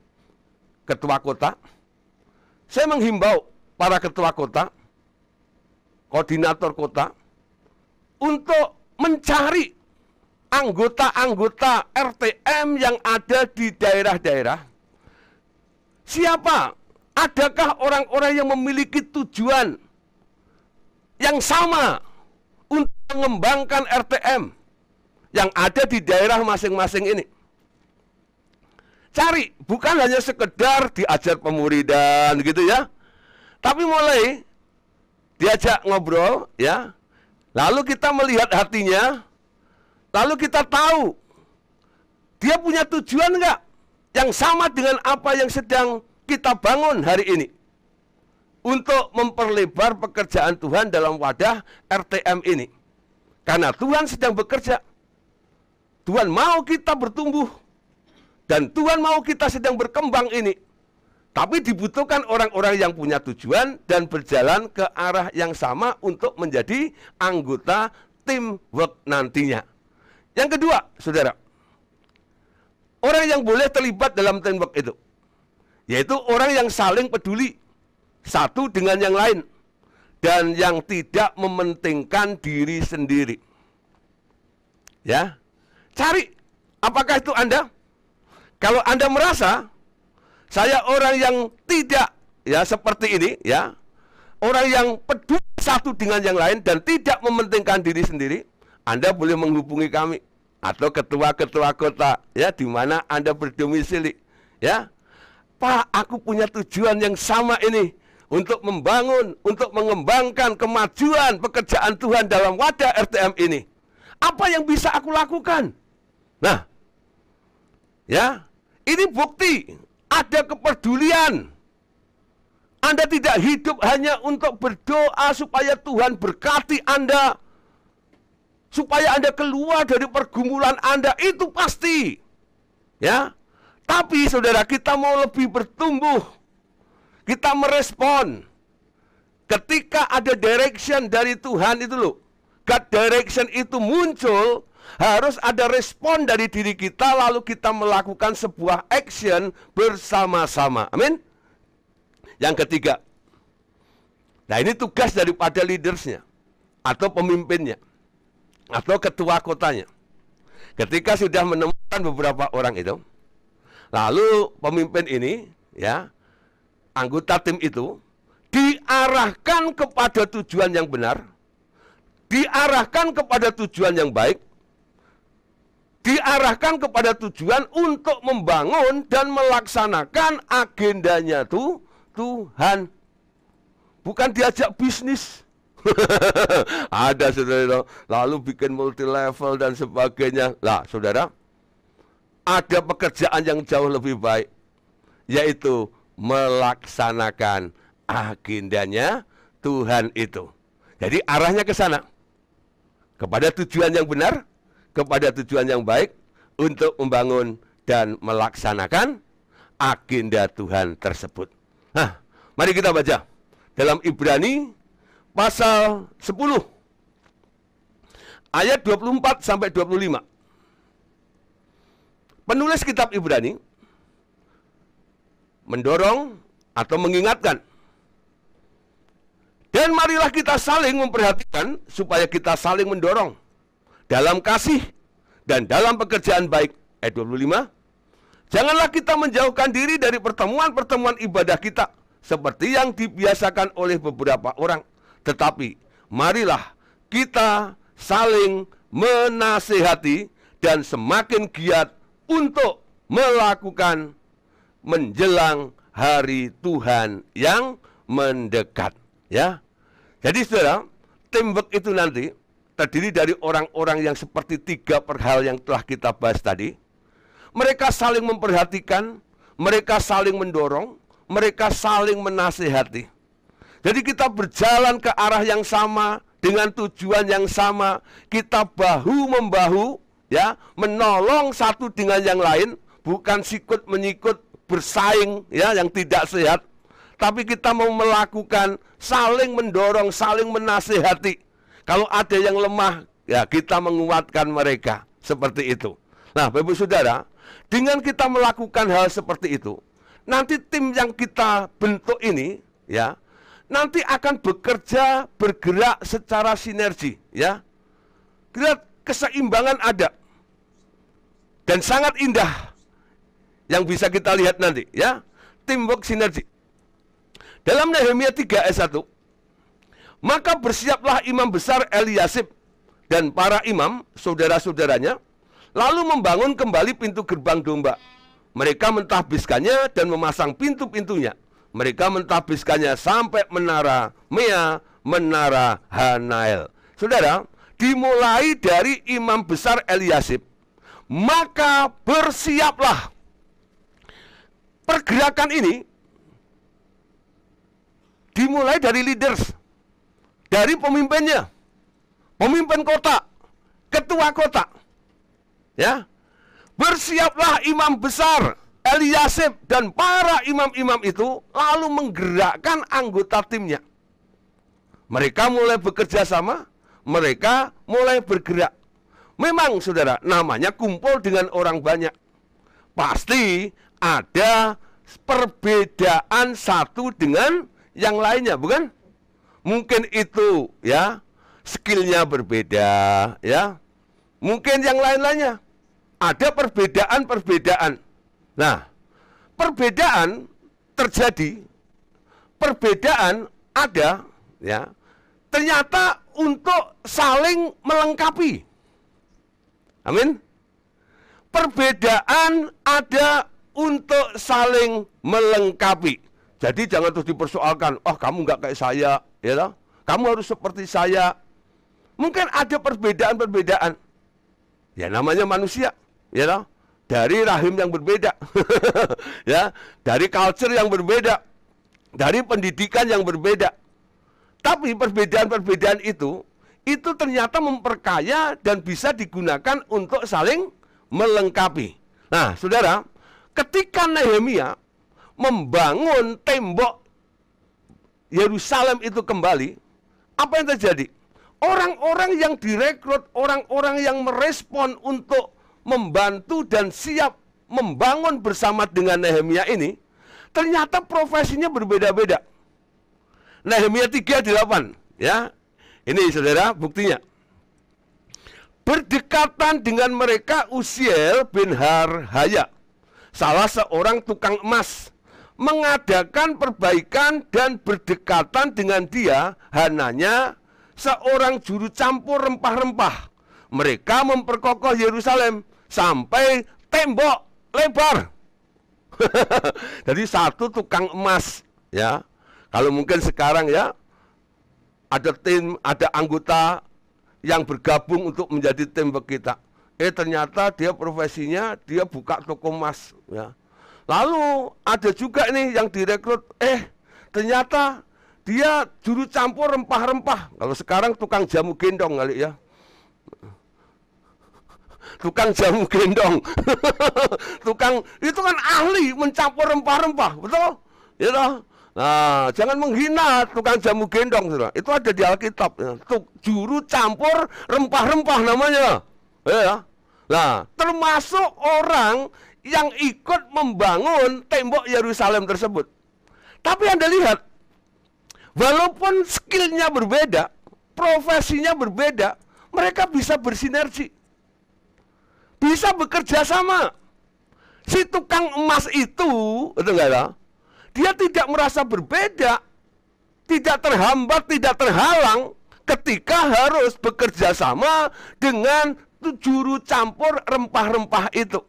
ketua kota, saya menghimbau para ketua kota, koordinator kota untuk mencari anggota-anggota RTM yang ada di daerah-daerah. Siapa? Adakah orang-orang yang memiliki tujuan yang sama untuk mengembangkan RTM yang ada di daerah masing-masing ini? Cari, bukan hanya sekedar diajar pemuridan gitu ya, tapi mulai diajak ngobrol ya, lalu kita melihat hatinya, lalu kita tahu dia punya tujuan enggak yang sama dengan apa yang sedang kita bangun hari ini untuk memperlebar pekerjaan Tuhan dalam wadah RTM ini. Karena Tuhan sedang bekerja, Tuhan mau kita bertumbuh, dan Tuhan mau kita sedang berkembang ini. Tapi dibutuhkan orang-orang yang punya tujuan dan berjalan ke arah yang sama untuk menjadi anggota teamwork nantinya. Yang kedua, saudara, orang yang boleh terlibat dalam teamwork itu, yaitu orang yang saling peduli satu dengan yang lain dan yang tidak mementingkan diri sendiri. Ya, cari apakah itu Anda? Kalau Anda merasa saya orang yang tidak ya seperti ini, ya, orang yang peduli satu dengan yang lain dan tidak mementingkan diri sendiri, Anda boleh menghubungi kami atau ketua-ketua kota, ya, di mana Anda berdomisili, ya. Pak, aku punya tujuan yang sama ini, untuk membangun, untuk mengembangkan kemajuan pekerjaan Tuhan dalam wadah RTM ini. Apa yang bisa aku lakukan? Nah, ya, ini bukti ada kepedulian. Anda tidak hidup hanya untuk berdoa supaya Tuhan berkati Anda, supaya Anda keluar dari pergumulan Anda, itu pasti. Ya. Tapi saudara, kita mau lebih bertumbuh. Kita merespon. Ketika ada direction dari Tuhan itu loh. God direction itu muncul, harus ada respon dari diri kita, lalu kita melakukan sebuah action bersama-sama. Amin. Yang ketiga. Nah, ini tugas daripada leadersnya atau pemimpinnya atau ketua kotanya. Ketika sudah menemukan beberapa orang itu, lalu pemimpin ini, ya, anggota tim itu diarahkan kepada tujuan yang benar, diarahkan kepada tujuan yang baik, diarahkan kepada tujuan untuk membangun dan melaksanakan agendanya Tuhan. Bukan diajak bisnis. Ada saudara, lalu bikin multi level dan sebagainya. Lah saudara, ada pekerjaan yang jauh lebih baik, yaitu melaksanakan agendanya Tuhan itu. Jadi arahnya ke sana, kepada tujuan yang benar, kepada tujuan yang baik, untuk membangun dan melaksanakan agenda Tuhan tersebut. Nah, mari kita baca dalam Ibrani pasal 10 ayat 24 sampai 25. Penulis kitab Ibrani mendorong atau mengingatkan, dan marilah kita saling memperhatikan supaya kita saling mendorong dalam kasih dan dalam pekerjaan baik. Ayat 25. Janganlah kita menjauhkan diri dari pertemuan-pertemuan ibadah kita seperti yang dibiasakan oleh beberapa orang, tetapi marilah kita saling menasihati dan semakin giat untuk melakukan menjelang hari Tuhan yang mendekat. Ya, jadi saudara, teamwork itu nanti terdiri dari orang-orang yang seperti tiga hal yang telah kita bahas tadi. Mereka saling memperhatikan, mereka saling mendorong, mereka saling menasihati. Jadi kita berjalan ke arah yang sama, dengan tujuan yang sama, kita bahu-membahu, ya, menolong satu dengan yang lain, bukan sikut menyikut bersaing, ya, yang tidak sehat. Tapi kita mau melakukan saling mendorong, saling menasihati. Kalau ada yang lemah, ya kita menguatkan mereka. Seperti itu. Nah, Bapak Saudara, dengan kita melakukan hal seperti itu, nanti tim yang kita bentuk ini, ya, nanti akan bekerja, bergerak secara sinergi, ya. Lihat, keseimbangan ada. Dan sangat indah yang bisa kita lihat nanti, ya. Teamwork sinergi. Dalam Nehemia 3 ayat 1, maka bersiaplah imam besar Eliasib dan para imam, saudara-saudaranya, lalu membangun kembali pintu gerbang domba. Mereka mentahbiskannya dan memasang pintu-pintunya. Mereka mentahbiskannya sampai menara Mea, menara Hanael. Saudara, dimulai dari imam besar Eliasib, maka bersiaplah. Pergerakan ini dimulai dari leaders, dari pemimpinnya, pemimpin kota, ketua kota, ya. Bersiaplah imam besar Eliasib dan para imam-imam itu, lalu menggerakkan anggota timnya. Mereka mulai bekerja sama, mereka mulai bergerak. Memang saudara, namanya kumpul dengan orang banyak. Pasti ada perbedaan satu dengan yang lainnya, bukan? Mungkin itu ya, skillnya berbeda ya. Mungkin yang lain-lainnya. Ada perbedaan-perbedaan. Nah, perbedaan terjadi, perbedaan ada ya. Ternyata untuk saling melengkapi. Amin. Perbedaan ada untuk saling melengkapi. Jadi jangan terus dipersoalkan, oh kamu nggak kayak saya, ya toh? Kamu harus seperti saya. Mungkin ada perbedaan-perbedaan. Ya namanya manusia, ya toh? Dari rahim yang berbeda, ya, dari culture yang berbeda, dari pendidikan yang berbeda. Tapi perbedaan-perbedaan itu ternyata memperkaya dan bisa digunakan untuk saling melengkapi. Nah, saudara, ketika Nehemia membangun tembok Yerusalem itu kembali, apa yang terjadi? Orang-orang yang direkrut, orang-orang yang merespon untuk membantu dan siap membangun bersama dengan Nehemia ini, ternyata profesinya berbeda-beda. Nehemia 3:8, ya. Ini saudara buktinya. Berdekatan dengan mereka Uziel bin Harhaya, salah seorang tukang emas, mengadakan perbaikan, dan berdekatan dengan dia Hananya, seorang juru campur rempah-rempah. Mereka memperkokoh Yerusalem sampai tembok lebar. Jadi satu tukang emas, ya. Kalau mungkin sekarang ya, ada tim, ada anggota yang bergabung untuk menjadi tim kita. Ternyata dia profesinya, dia buka toko emas, ya. Lalu ada juga nih yang direkrut, ternyata dia juru campur rempah-rempah. Kalau sekarang tukang jamu gendong kali ya. Tukang jamu gendong. Tukang, itu kan ahli mencampur rempah-rempah, betul? Ya toh? Nah, jangan menghina tukang jamu gendong, saudara. Itu ada di Alkitab. Ya. Juru campur rempah-rempah namanya. Ya. Nah, termasuk orang yang ikut membangun tembok Yerusalem tersebut. Tapi Anda lihat, walaupun skillnya berbeda, profesinya berbeda, mereka bisa bersinergi. Bisa bekerja sama. Si tukang emas itu, betul nggak ya? Dia tidak merasa berbeda, tidak terhambat, tidak terhalang ketika harus bekerja sama dengan juru campur rempah-rempah itu.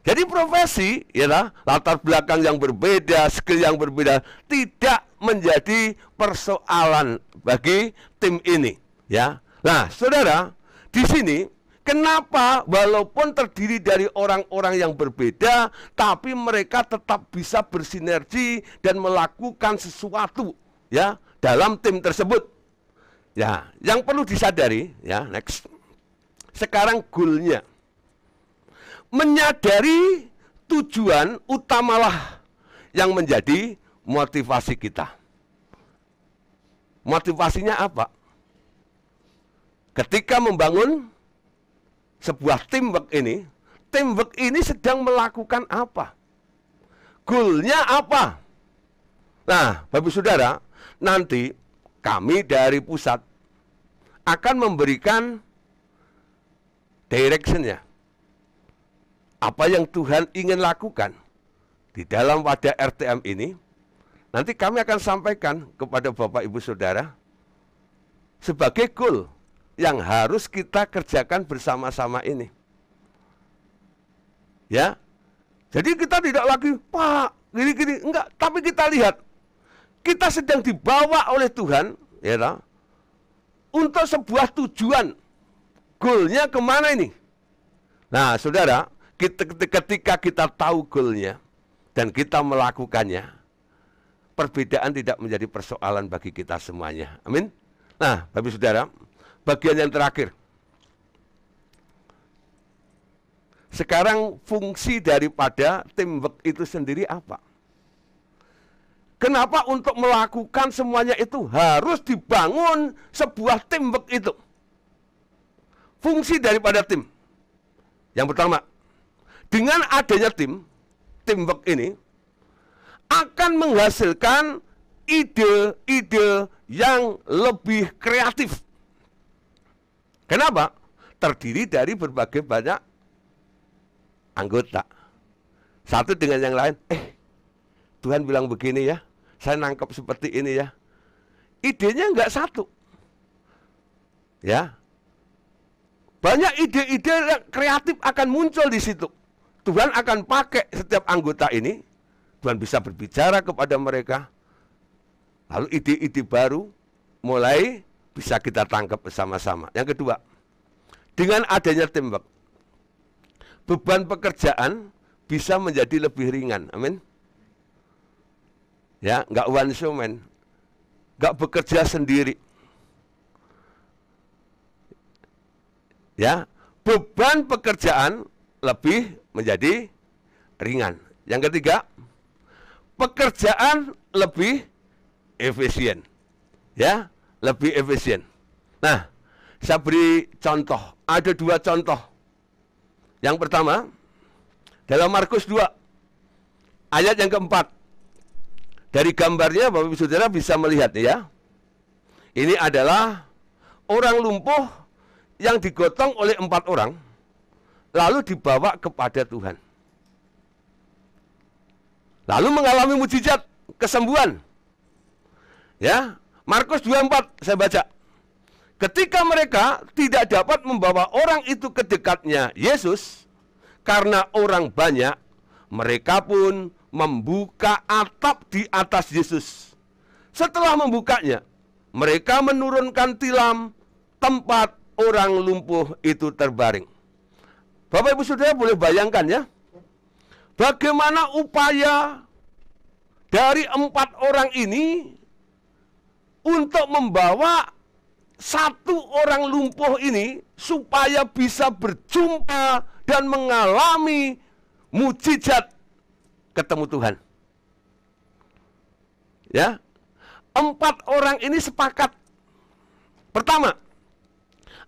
Jadi profesi, ya, latar belakang yang berbeda, skill yang berbeda, tidak menjadi persoalan bagi tim ini, ya. Nah, saudara, di sini kenapa walaupun terdiri dari orang-orang yang berbeda, tapi mereka tetap bisa bersinergi dan melakukan sesuatu, ya, dalam tim tersebut. Ya, yang perlu disadari, ya, next. Sekarang goalnya, menyadari tujuan utamalah yang menjadi motivasi kita. Motivasinya apa? Ketika membangun sebuah teamwork ini sedang melakukan apa? Goalnya apa? Nah, Bapak Saudara, nanti kami dari pusat akan memberikan direction-nya. Apa yang Tuhan ingin lakukan di dalam wadah RTM ini, nanti kami akan sampaikan kepada Bapak Ibu Saudara sebagai goal yang harus kita kerjakan bersama-sama ini. Ya. Jadi kita tidak lagi, Pak, gini-gini, enggak, tapi kita lihat kita sedang dibawa oleh Tuhan, ya, untuk sebuah tujuan. Goalnya kemana ini? Nah, saudara, ketika kita tahu goalnya dan kita melakukannya, perbedaan tidak menjadi persoalan bagi kita semuanya. Amin. Nah, Bapak Saudara, bagian yang terakhir. Sekarang fungsi daripada teamwork itu sendiri apa? Kenapa untuk melakukan semuanya itu harus dibangun sebuah teamwork itu? fungsi daripada tim. Yang pertama, dengan adanya teamwork ini akan menghasilkan ide-ide yang lebih kreatif. Kenapa? Terdiri dari berbagai banyak anggota. Satu dengan yang lain, Tuhan bilang begini ya, saya nangkep seperti ini ya. Idenya enggak satu. Ya. Banyak ide-ide yang kreatif akan muncul di situ. Tuhan akan pakai setiap anggota ini. Tuhan bisa berbicara kepada mereka. Lalu ide-ide baru mulai bisa kita tangkap bersama-sama. Yang kedua, dengan adanya teamwork, beban pekerjaan bisa menjadi lebih ringan. Amin. Ya, nggak one show man, nggak bekerja sendiri. Ya, beban pekerjaan lebih menjadi ringan. Yang ketiga, pekerjaan lebih efisien. Ya, lebih efisien. Nah, saya beri contoh. Ada 2 contoh. Yang pertama, dalam Markus 2, ayat yang keempat. Dari gambarnya, Bapak Ibu Saudara bisa melihat ya. Ini adalah orang lumpuh yang digotong oleh 4 orang, lalu dibawa kepada Tuhan. Lalu mengalami mujizat kesembuhan. Ya, Markus 2:4 saya baca. Ketika mereka tidak dapat membawa orang itu ke dekatnya Yesus, karena orang banyak, mereka pun membuka atap di atas Yesus. Setelah membukanya, mereka menurunkan tilam tempat orang lumpuh itu terbaring. Bapak Ibu Saudara boleh bayangkan ya, bagaimana upaya dari 4 orang ini untuk membawa 1 orang lumpuh ini supaya bisa berjumpa dan mengalami mujizat ketemu Tuhan. Ya, 4 orang ini sepakat. Pertama,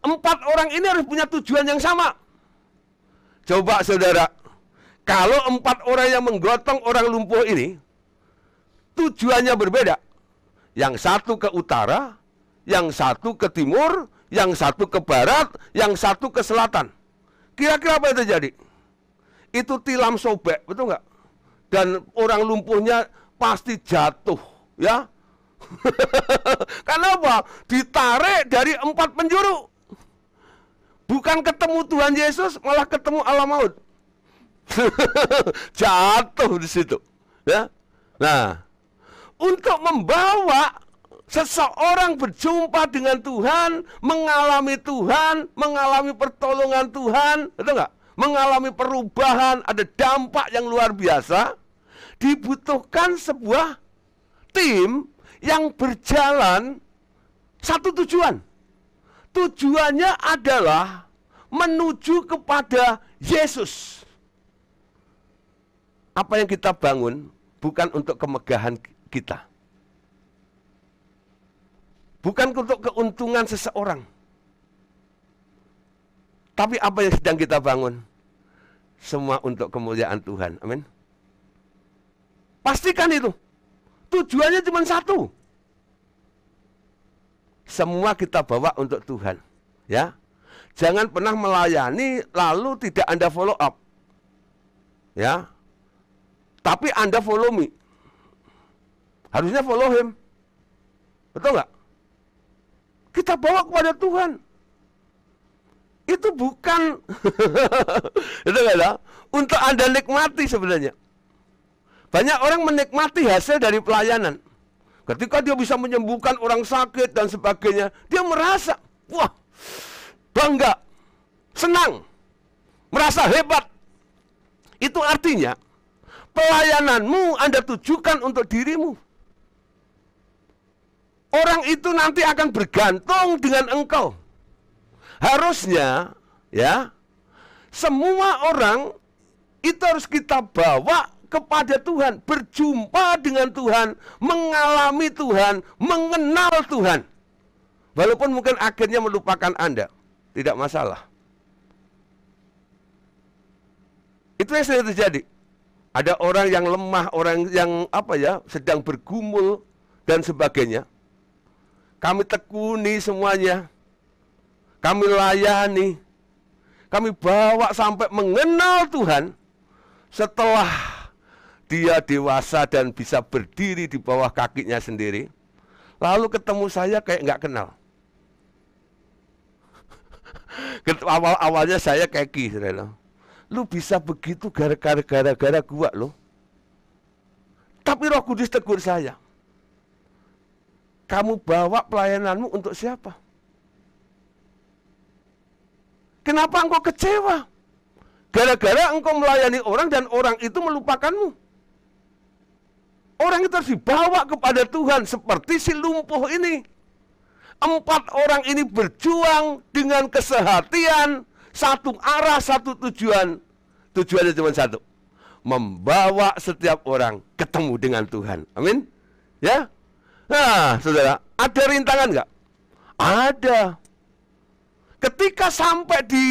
4 orang ini harus punya tujuan yang sama. Coba saudara, kalau 4 orang yang menggotong orang lumpuh ini tujuannya berbeda. Yang satu ke utara, yang satu ke timur, yang satu ke barat, yang satu ke selatan. Kira-kira apa yang terjadi? Itu tilam sobek, betul nggak? Dan orang lumpuhnya pasti jatuh, ya. Kenapa? Ditarik dari 4 penjuru. Bukan ketemu Tuhan Yesus, malah ketemu Allah maut. Jatuh di situ, ya. Nah, untuk membawa seseorang berjumpa dengan Tuhan, mengalami Tuhan, mengalami pertolongan Tuhan, betul nggak? Mengalami perubahan, ada dampak yang luar biasa, dibutuhkan sebuah tim yang berjalan satu tujuan. Tujuannya adalah menuju kepada Yesus. Apa yang kita bangun bukan untuk kemegahan kita. Bukan untuk keuntungan seseorang. Tapi apa yang sedang kita bangun? Semua untuk kemuliaan Tuhan. Amin. Pastikan itu. Tujuannya cuma satu. Semua kita bawa untuk Tuhan. Ya. Jangan pernah melayani lalu tidak Anda follow up. Ya. Tapi Anda follow me. Harusnya follow him. Betul nggak? Kita bawa kepada Tuhan. Itu bukan itu nggak, untuk Anda nikmati sebenarnya. Banyak orang menikmati hasil dari pelayanan. Ketika dia bisa menyembuhkan orang sakit dan sebagainya, dia merasa, wah, bangga, senang, merasa hebat. Itu artinya, pelayananmu Anda tujukan untuk dirimu. Orang itu nanti akan bergantung dengan engkau. Harusnya, ya, semua orang itu harus kita bawa kepada Tuhan, berjumpa dengan Tuhan, mengalami Tuhan, mengenal Tuhan. Walaupun mungkin akhirnya melupakan Anda. tidak masalah. Itu yang sering terjadi. Ada orang yang lemah, orang yang sedang bergumul dan sebagainya. Kami tekuni semuanya. Kami layani. Kami bawa sampai mengenal Tuhan. Setelah dia dewasa dan bisa berdiri di bawah kakinya sendiri, lalu ketemu saya kayak nggak kenal. Awal-awalnya saya keki, saudara. Lu bisa begitu gara-gara gua lo. Tapi Roh Kudus tegur saya. Kamu bawa pelayananmu untuk siapa? Kenapa engkau kecewa? Gara-gara engkau melayani orang dan orang itu melupakanmu. Orang itu harus dibawa kepada Tuhan seperti si lumpuh ini. 4 orang ini berjuang dengan kesehatian, satu arah, satu tujuan. Tujuannya cuma satu. Membawa setiap orang ketemu dengan Tuhan. Amin. Ya. Nah, saudara, ada rintangan nggak? Ada. Ketika sampai di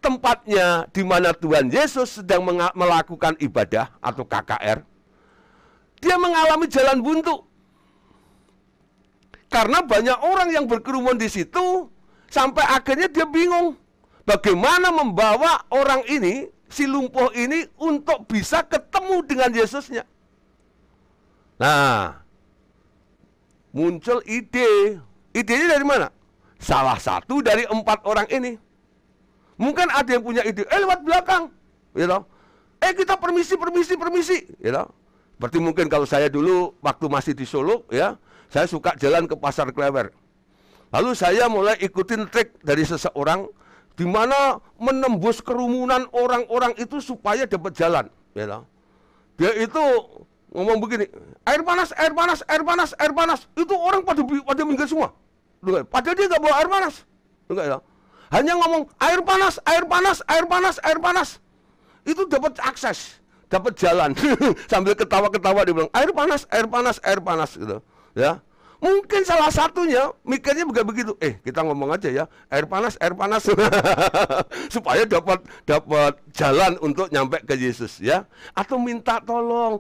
tempatnya di mana Tuhan Yesus sedang melakukan ibadah atau KKR, dia mengalami jalan buntu. Karena banyak orang yang berkerumun di situ, sampai akhirnya dia bingung bagaimana membawa orang ini, si lumpuh ini, untuk bisa ketemu dengan Yesusnya. Nah, muncul ide. Idenya dari mana? Salah satu dari 4 orang ini. Mungkin ada yang punya ide, lewat belakang, gitu. Kita permisi. Gitu. Seperti mungkin kalau saya dulu waktu masih di Solo, ya, saya suka jalan ke Pasar Klewer. Lalu saya mulai ikutin trik dari seseorang di mana menembus kerumunan orang-orang itu supaya dapat jalan. Gitu. Dia itu ngomong begini, air panas. Itu orang pada minggir semua. Padahal dia nggak bawa air panas. Hanya ngomong air panas. Itu dapat akses, dapat jalan. Sambil ketawa-ketawa dia bilang air panas gitu. Ya. Mungkin salah satunya mikirnya begitu. Kita ngomong aja ya, air panas. Supaya dapat jalan untuk nyampe ke Yesus, ya. Atau minta tolong,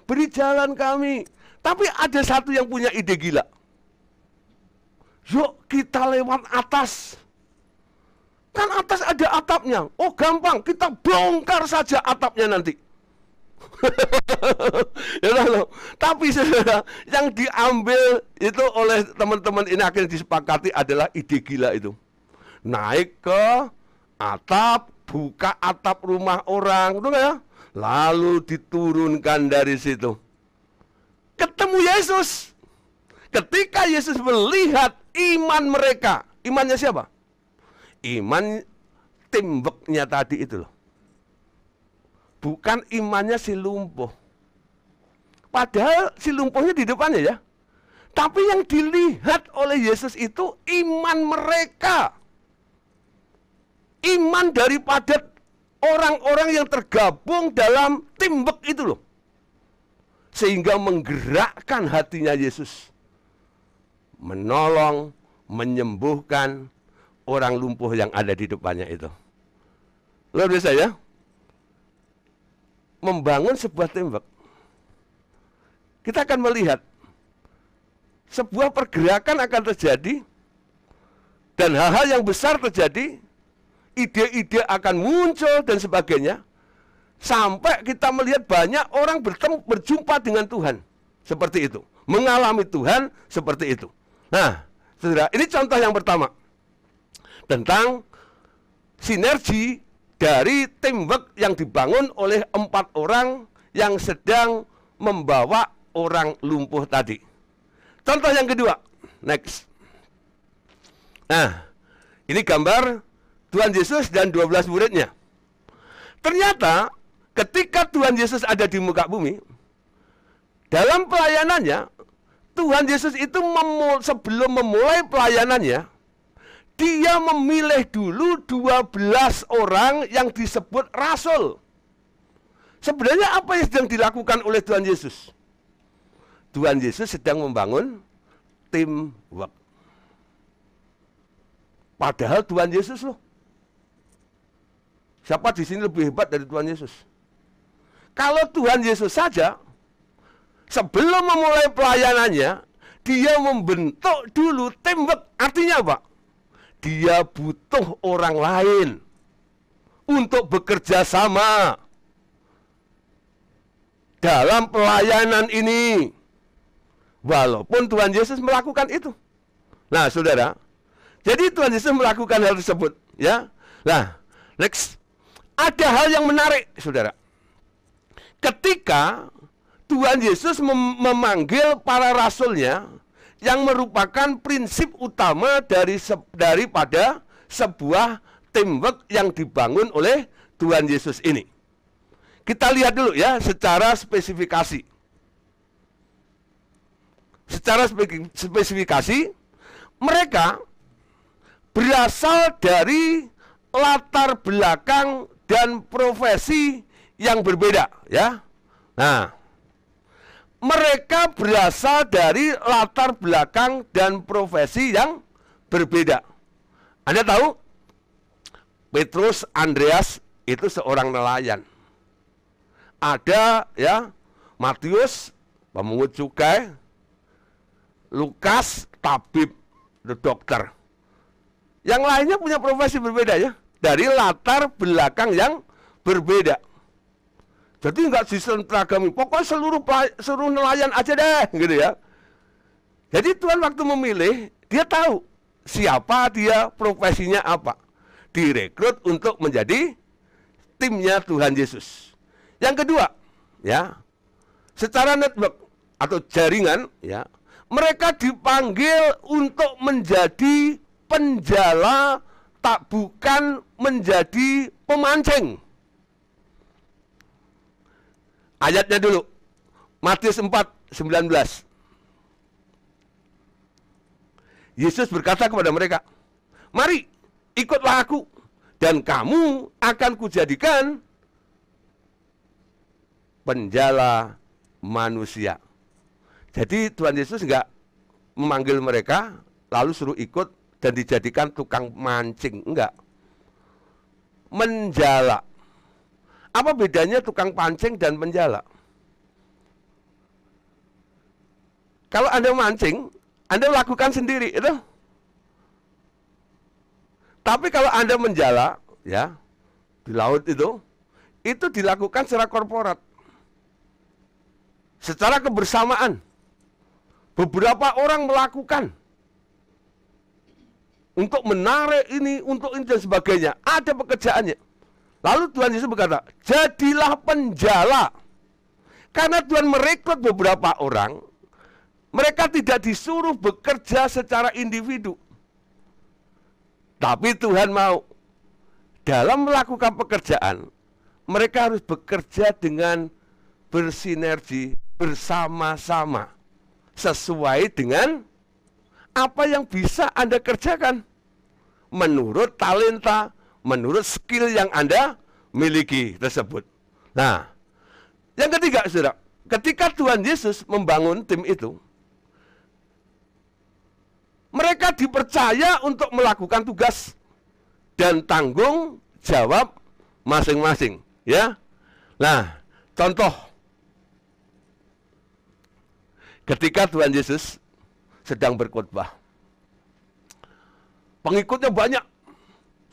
beri jalan kami. Tapi ada satu yang punya ide gila. Yuk kita lewat atas. Kan atas ada atapnya. Oh gampang, kita bongkar saja atapnya nanti. Ya, loh. Tapi saudara, yang diambil itu oleh teman-teman ini akhirnya disepakati adalah ide gila itu. Naik ke atap, buka atap rumah orang, betul ya? Lalu diturunkan dari situ. Ketemu Yesus. Ketika Yesus melihat iman mereka, imannya siapa? Iman temboknya tadi itu loh. Bukan imannya si lumpuh. Padahal si lumpuhnya di depannya ya. Tapi yang dilihat oleh Yesus itu iman mereka. Iman daripada orang-orang yang tergabung dalam tembok itu loh. Sehingga menggerakkan hatinya Yesus. Menolong, menyembuhkan orang lumpuh yang ada di depannya itu. Luar biasa ya. Membangun sebuah tembok, kita akan melihat sebuah pergerakan akan terjadi dan hal-hal yang besar terjadi, ide-ide akan muncul dan sebagainya, sampai kita melihat banyak orang berjumpa dengan Tuhan seperti itu, mengalami Tuhan seperti itu. Nah, saudara, ini contoh yang pertama tentang sinergi dari tembok yang dibangun oleh 4 orang yang sedang membawa orang lumpuh tadi. Contoh yang kedua, next. Nah, ini gambar Tuhan Yesus dan 12 muridnya. Ternyata ketika Tuhan Yesus ada di muka bumi, dalam pelayanannya, Tuhan Yesus itu sebelum memulai pelayanannya, dia memilih dulu 12 orang yang disebut rasul. Sebenarnya apa yang sedang dilakukan oleh Tuhan Yesus? Tuhan Yesus sedang membangun teamwork. Padahal Tuhan Yesus loh. Siapa di sini lebih hebat dari Tuhan Yesus? Kalau Tuhan Yesus saja, sebelum memulai pelayanannya, dia membentuk dulu teamwork. Artinya apa? Dia butuh orang lain untuk bekerja sama dalam pelayanan ini. Walaupun Tuhan Yesus melakukan itu. Nah, saudara, jadi Tuhan Yesus melakukan hal tersebut, ya. Nah, next, ada hal yang menarik, saudara. Ketika Tuhan Yesus memanggil para rasulnya, yang merupakan prinsip utama daripada sebuah teamwork yang dibangun oleh Tuhan Yesus ini. Kita lihat dulu ya secara spesifikasi. Secara spesifikasi, mereka berasal dari latar belakang dan profesi yang berbeda, ya. Nah, mereka berasal dari latar belakang dan profesi yang berbeda. Anda tahu, Petrus, Andreas itu seorang nelayan. Ada ya Matius, pemungut cukai, Lukas, tabib, dokter. Yang lainnya punya profesi berbeda ya, dari latar belakang yang berbeda. Jadi nggak diseragami, pokoknya seluruh nelayan aja deh, gitu ya. Jadi Tuhan waktu memilih, dia tahu siapa dia, profesinya apa. Direkrut untuk menjadi timnya Tuhan Yesus. Yang kedua, ya, secara network atau jaringan, ya, mereka dipanggil untuk menjadi penjala, tak bukan menjadi pemancing. Ayatnya dulu, Matius 4:19. Yesus berkata kepada mereka, "Mari, ikutlah aku, dan kamu akan kujadikan penjala manusia." Jadi Tuhan Yesus enggak memanggil mereka, lalu suruh ikut dan dijadikan tukang mancing. Enggak. Menjala. Apa bedanya tukang pancing dan penjala? Kalau Anda mancing, Anda lakukan sendiri, itu. Tapi kalau Anda menjala, ya, di laut itu dilakukan secara korporat. Secara kebersamaan. Beberapa orang melakukan. Untuk menarik ini, untuk ini dan sebagainya. Ada pekerjaannya. Lalu Tuhan Yesus berkata, jadilah penjala. Karena Tuhan merekrut beberapa orang, mereka tidak disuruh bekerja secara individu. Tapi Tuhan mau, dalam melakukan pekerjaan, mereka harus bekerja dengan bersinergi, bersama-sama. Sesuai dengan apa yang bisa Anda kerjakan. Menurut talenta, menurut skill yang Anda miliki tersebut. Nah, yang ketiga, saudara, ketika Tuhan Yesus membangun tim itu, mereka dipercaya untuk melakukan tugas dan tanggung jawab masing-masing, ya. Nah, contoh, ketika Tuhan Yesus sedang berkhotbah, pengikutnya banyak.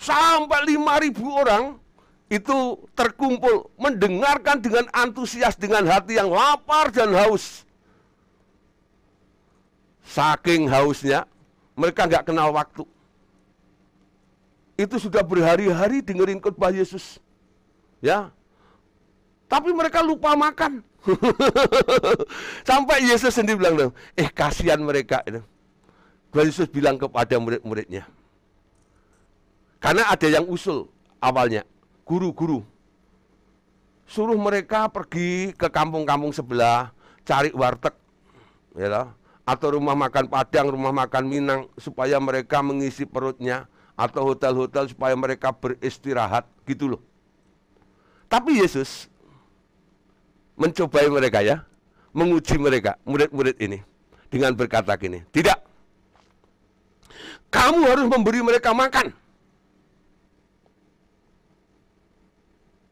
Sampai 5.000 orang itu terkumpul mendengarkan dengan antusias, dengan hati yang lapar dan haus. Saking hausnya, mereka nggak kenal waktu. Itu sudah berhari-hari dengerin khotbah Yesus, ya. Tapi mereka lupa makan. Sampai Yesus sendiri bilang, kasihan mereka itu. Tuhan Yesus bilang kepada murid-muridnya. Karena ada yang usul awalnya, guru-guru suruh mereka pergi ke kampung-kampung sebelah, cari warteg, ya, atau rumah makan Padang, rumah makan Minang, supaya mereka mengisi perutnya, atau hotel-hotel supaya mereka beristirahat, gitu loh. Tapi Yesus mencobai mereka, ya, menguji mereka, murid-murid ini, dengan berkata gini, tidak, Kamu harus memberi mereka makan.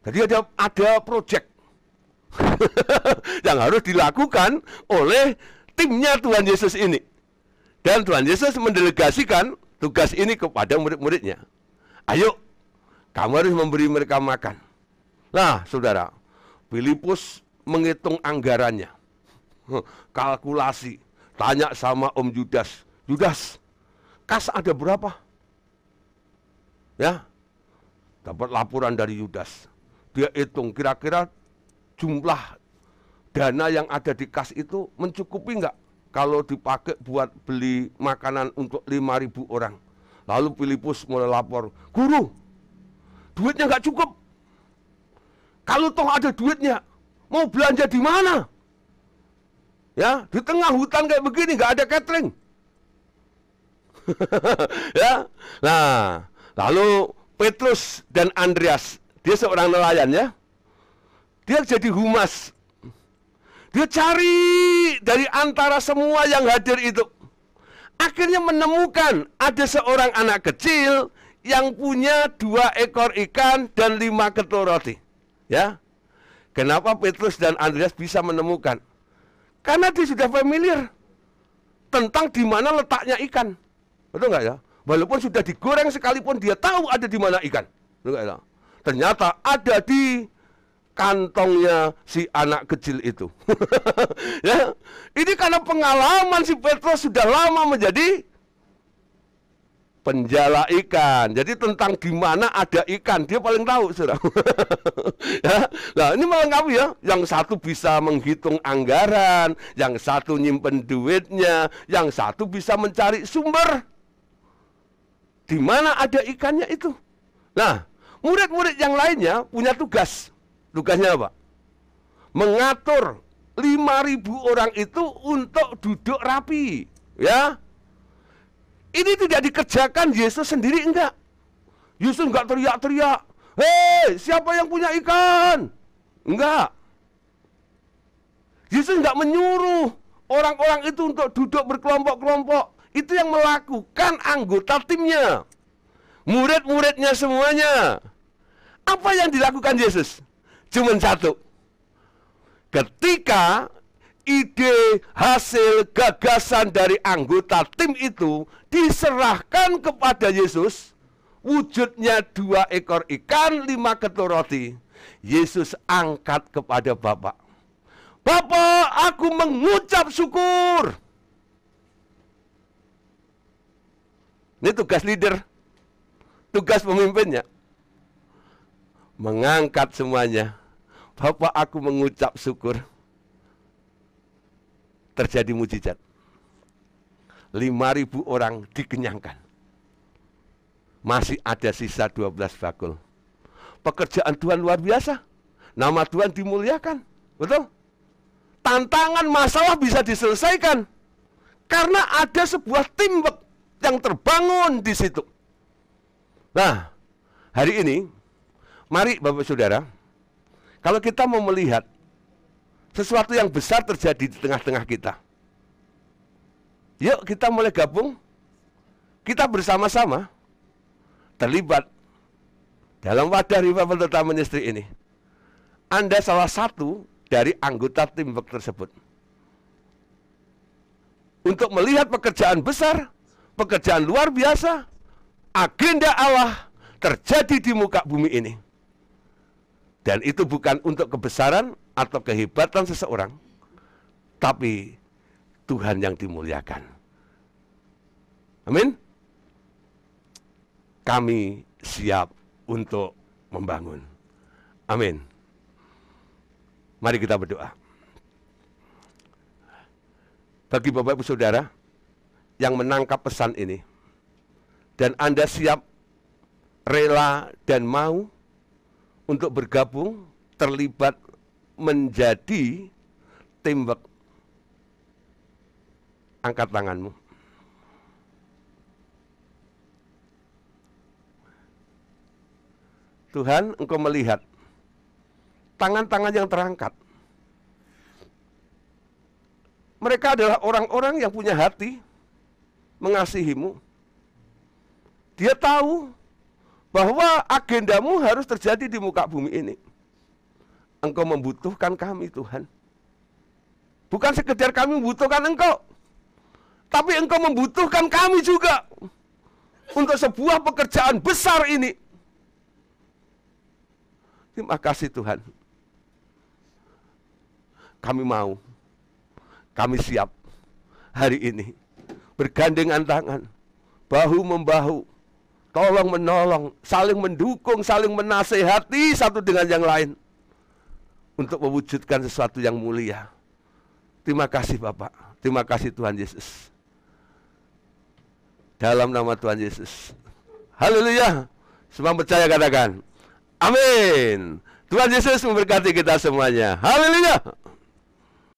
Jadi ada proyek yang harus dilakukan oleh timnya Tuhan Yesus ini. Dan Tuhan Yesus mendelegasikan tugas ini kepada murid-muridnya. Ayo, kamu harus memberi mereka makan. Nah, saudara, Filipus menghitung anggarannya. Kalkulasi. Tanya sama Om Yudas. Yudas, kas ada berapa? Ya, dapat laporan dari Yudas. Dia hitung kira-kira jumlah dana yang ada di kas itu mencukupi nggak kalau dipakai buat beli makanan untuk 5.000 orang. Lalu Filipus mulai lapor, guru, duitnya nggak cukup. Kalau toh ada duitnya, mau belanja di mana? Ya, di tengah hutan kayak begini nggak ada catering. Ya, nah, lalu Petrus dan Andreas, dia seorang nelayan ya, dia jadi humas. Dia cari dari antara semua yang hadir itu. Akhirnya menemukan ada seorang anak kecil yang punya 2 ekor ikan dan 5 ketul roti. Ya, kenapa Petrus dan Andreas bisa menemukan? Karena dia sudah familiar tentang di mana letaknya ikan. Betul nggak ya? Walaupun sudah digoreng sekalipun dia tahu ada di mana ikan. Betul nggak ya? Ternyata ada di kantongnya si anak kecil itu. Ya, ini karena pengalaman si Petrus sudah lama menjadi penjala ikan. Jadi tentang di mana ada ikan dia paling tahu, saudara. Ya, nah ini melengkapi ya. Yang satu bisa menghitung anggaran, yang satu nyimpen duitnya, yang satu bisa mencari sumber di mana ada ikannya itu. Nah, murid-murid yang lainnya punya tugas. Tugasnya apa? Mengatur 5.000 orang itu untuk duduk rapi. Ya, ini tidak dikerjakan Yesus sendiri, enggak. Yesus enggak teriak-teriak, hei, siapa yang punya ikan? Enggak. Yesus enggak menyuruh orang-orang itu untuk duduk berkelompok-kelompok. Itu yang melakukan anggota timnya, murid-muridnya semuanya. Apa yang dilakukan Yesus? Cuman satu. Ketika ide, hasil, gagasan dari anggota tim itu diserahkan kepada Yesus, wujudnya 2 ekor ikan, 5 ketul roti. Yesus angkat kepada Bapa. Bapa, aku mengucap syukur. Ini tugas leader, tugas pemimpinnya. Mengangkat semuanya. Bapak, aku mengucap syukur. Terjadi mujizat. 5.000 orang dikenyangkan. Masih ada sisa 12 bakul. Pekerjaan Tuhan luar biasa. Nama Tuhan dimuliakan. Betul? Tantangan masalah bisa diselesaikan karena ada sebuah teamwork yang terbangun di situ. Nah, hari ini mari Bapak Saudara, kalau kita mau melihat sesuatu yang besar terjadi di tengah-tengah kita, yuk kita mulai gabung, kita bersama-sama terlibat dalam wadah Revival Total Ministry ini. Anda salah satu dari anggota teamwork tersebut. Untuk melihat pekerjaan besar, pekerjaan luar biasa, agenda Allah terjadi di muka bumi ini. Dan itu bukan untuk kebesaran atau kehebatan seseorang, tapi Tuhan yang dimuliakan. Amin. Kami siap untuk membangun. Amin. Mari kita berdoa. Bagi Bapak Ibu Saudara yang menangkap pesan ini, dan Anda siap, rela, dan mau untuk bergabung, terlibat menjadi teamwork, angkat tanganmu. Tuhan, Engkau melihat tangan-tangan yang terangkat. Mereka adalah orang-orang yang punya hati mengasihimu, Dia tahu bahwa agendamu harus terjadi di muka bumi ini. Engkau membutuhkan kami, Tuhan. Bukan sekedar kami membutuhkan Engkau, tapi Engkau membutuhkan kami juga untuk sebuah pekerjaan besar ini. Terima kasih Tuhan. Kami mau, kami siap hari ini bergandengan tangan, bahu-membahu, tolong-menolong, saling mendukung, saling menasehati satu dengan yang lain untuk mewujudkan sesuatu yang mulia. Terima kasih Bapak, terima kasih Tuhan Yesus. Dalam nama Tuhan Yesus. Haleluya. Semua percaya katakan amin. Tuhan Yesus memberkati kita semuanya. Haleluya.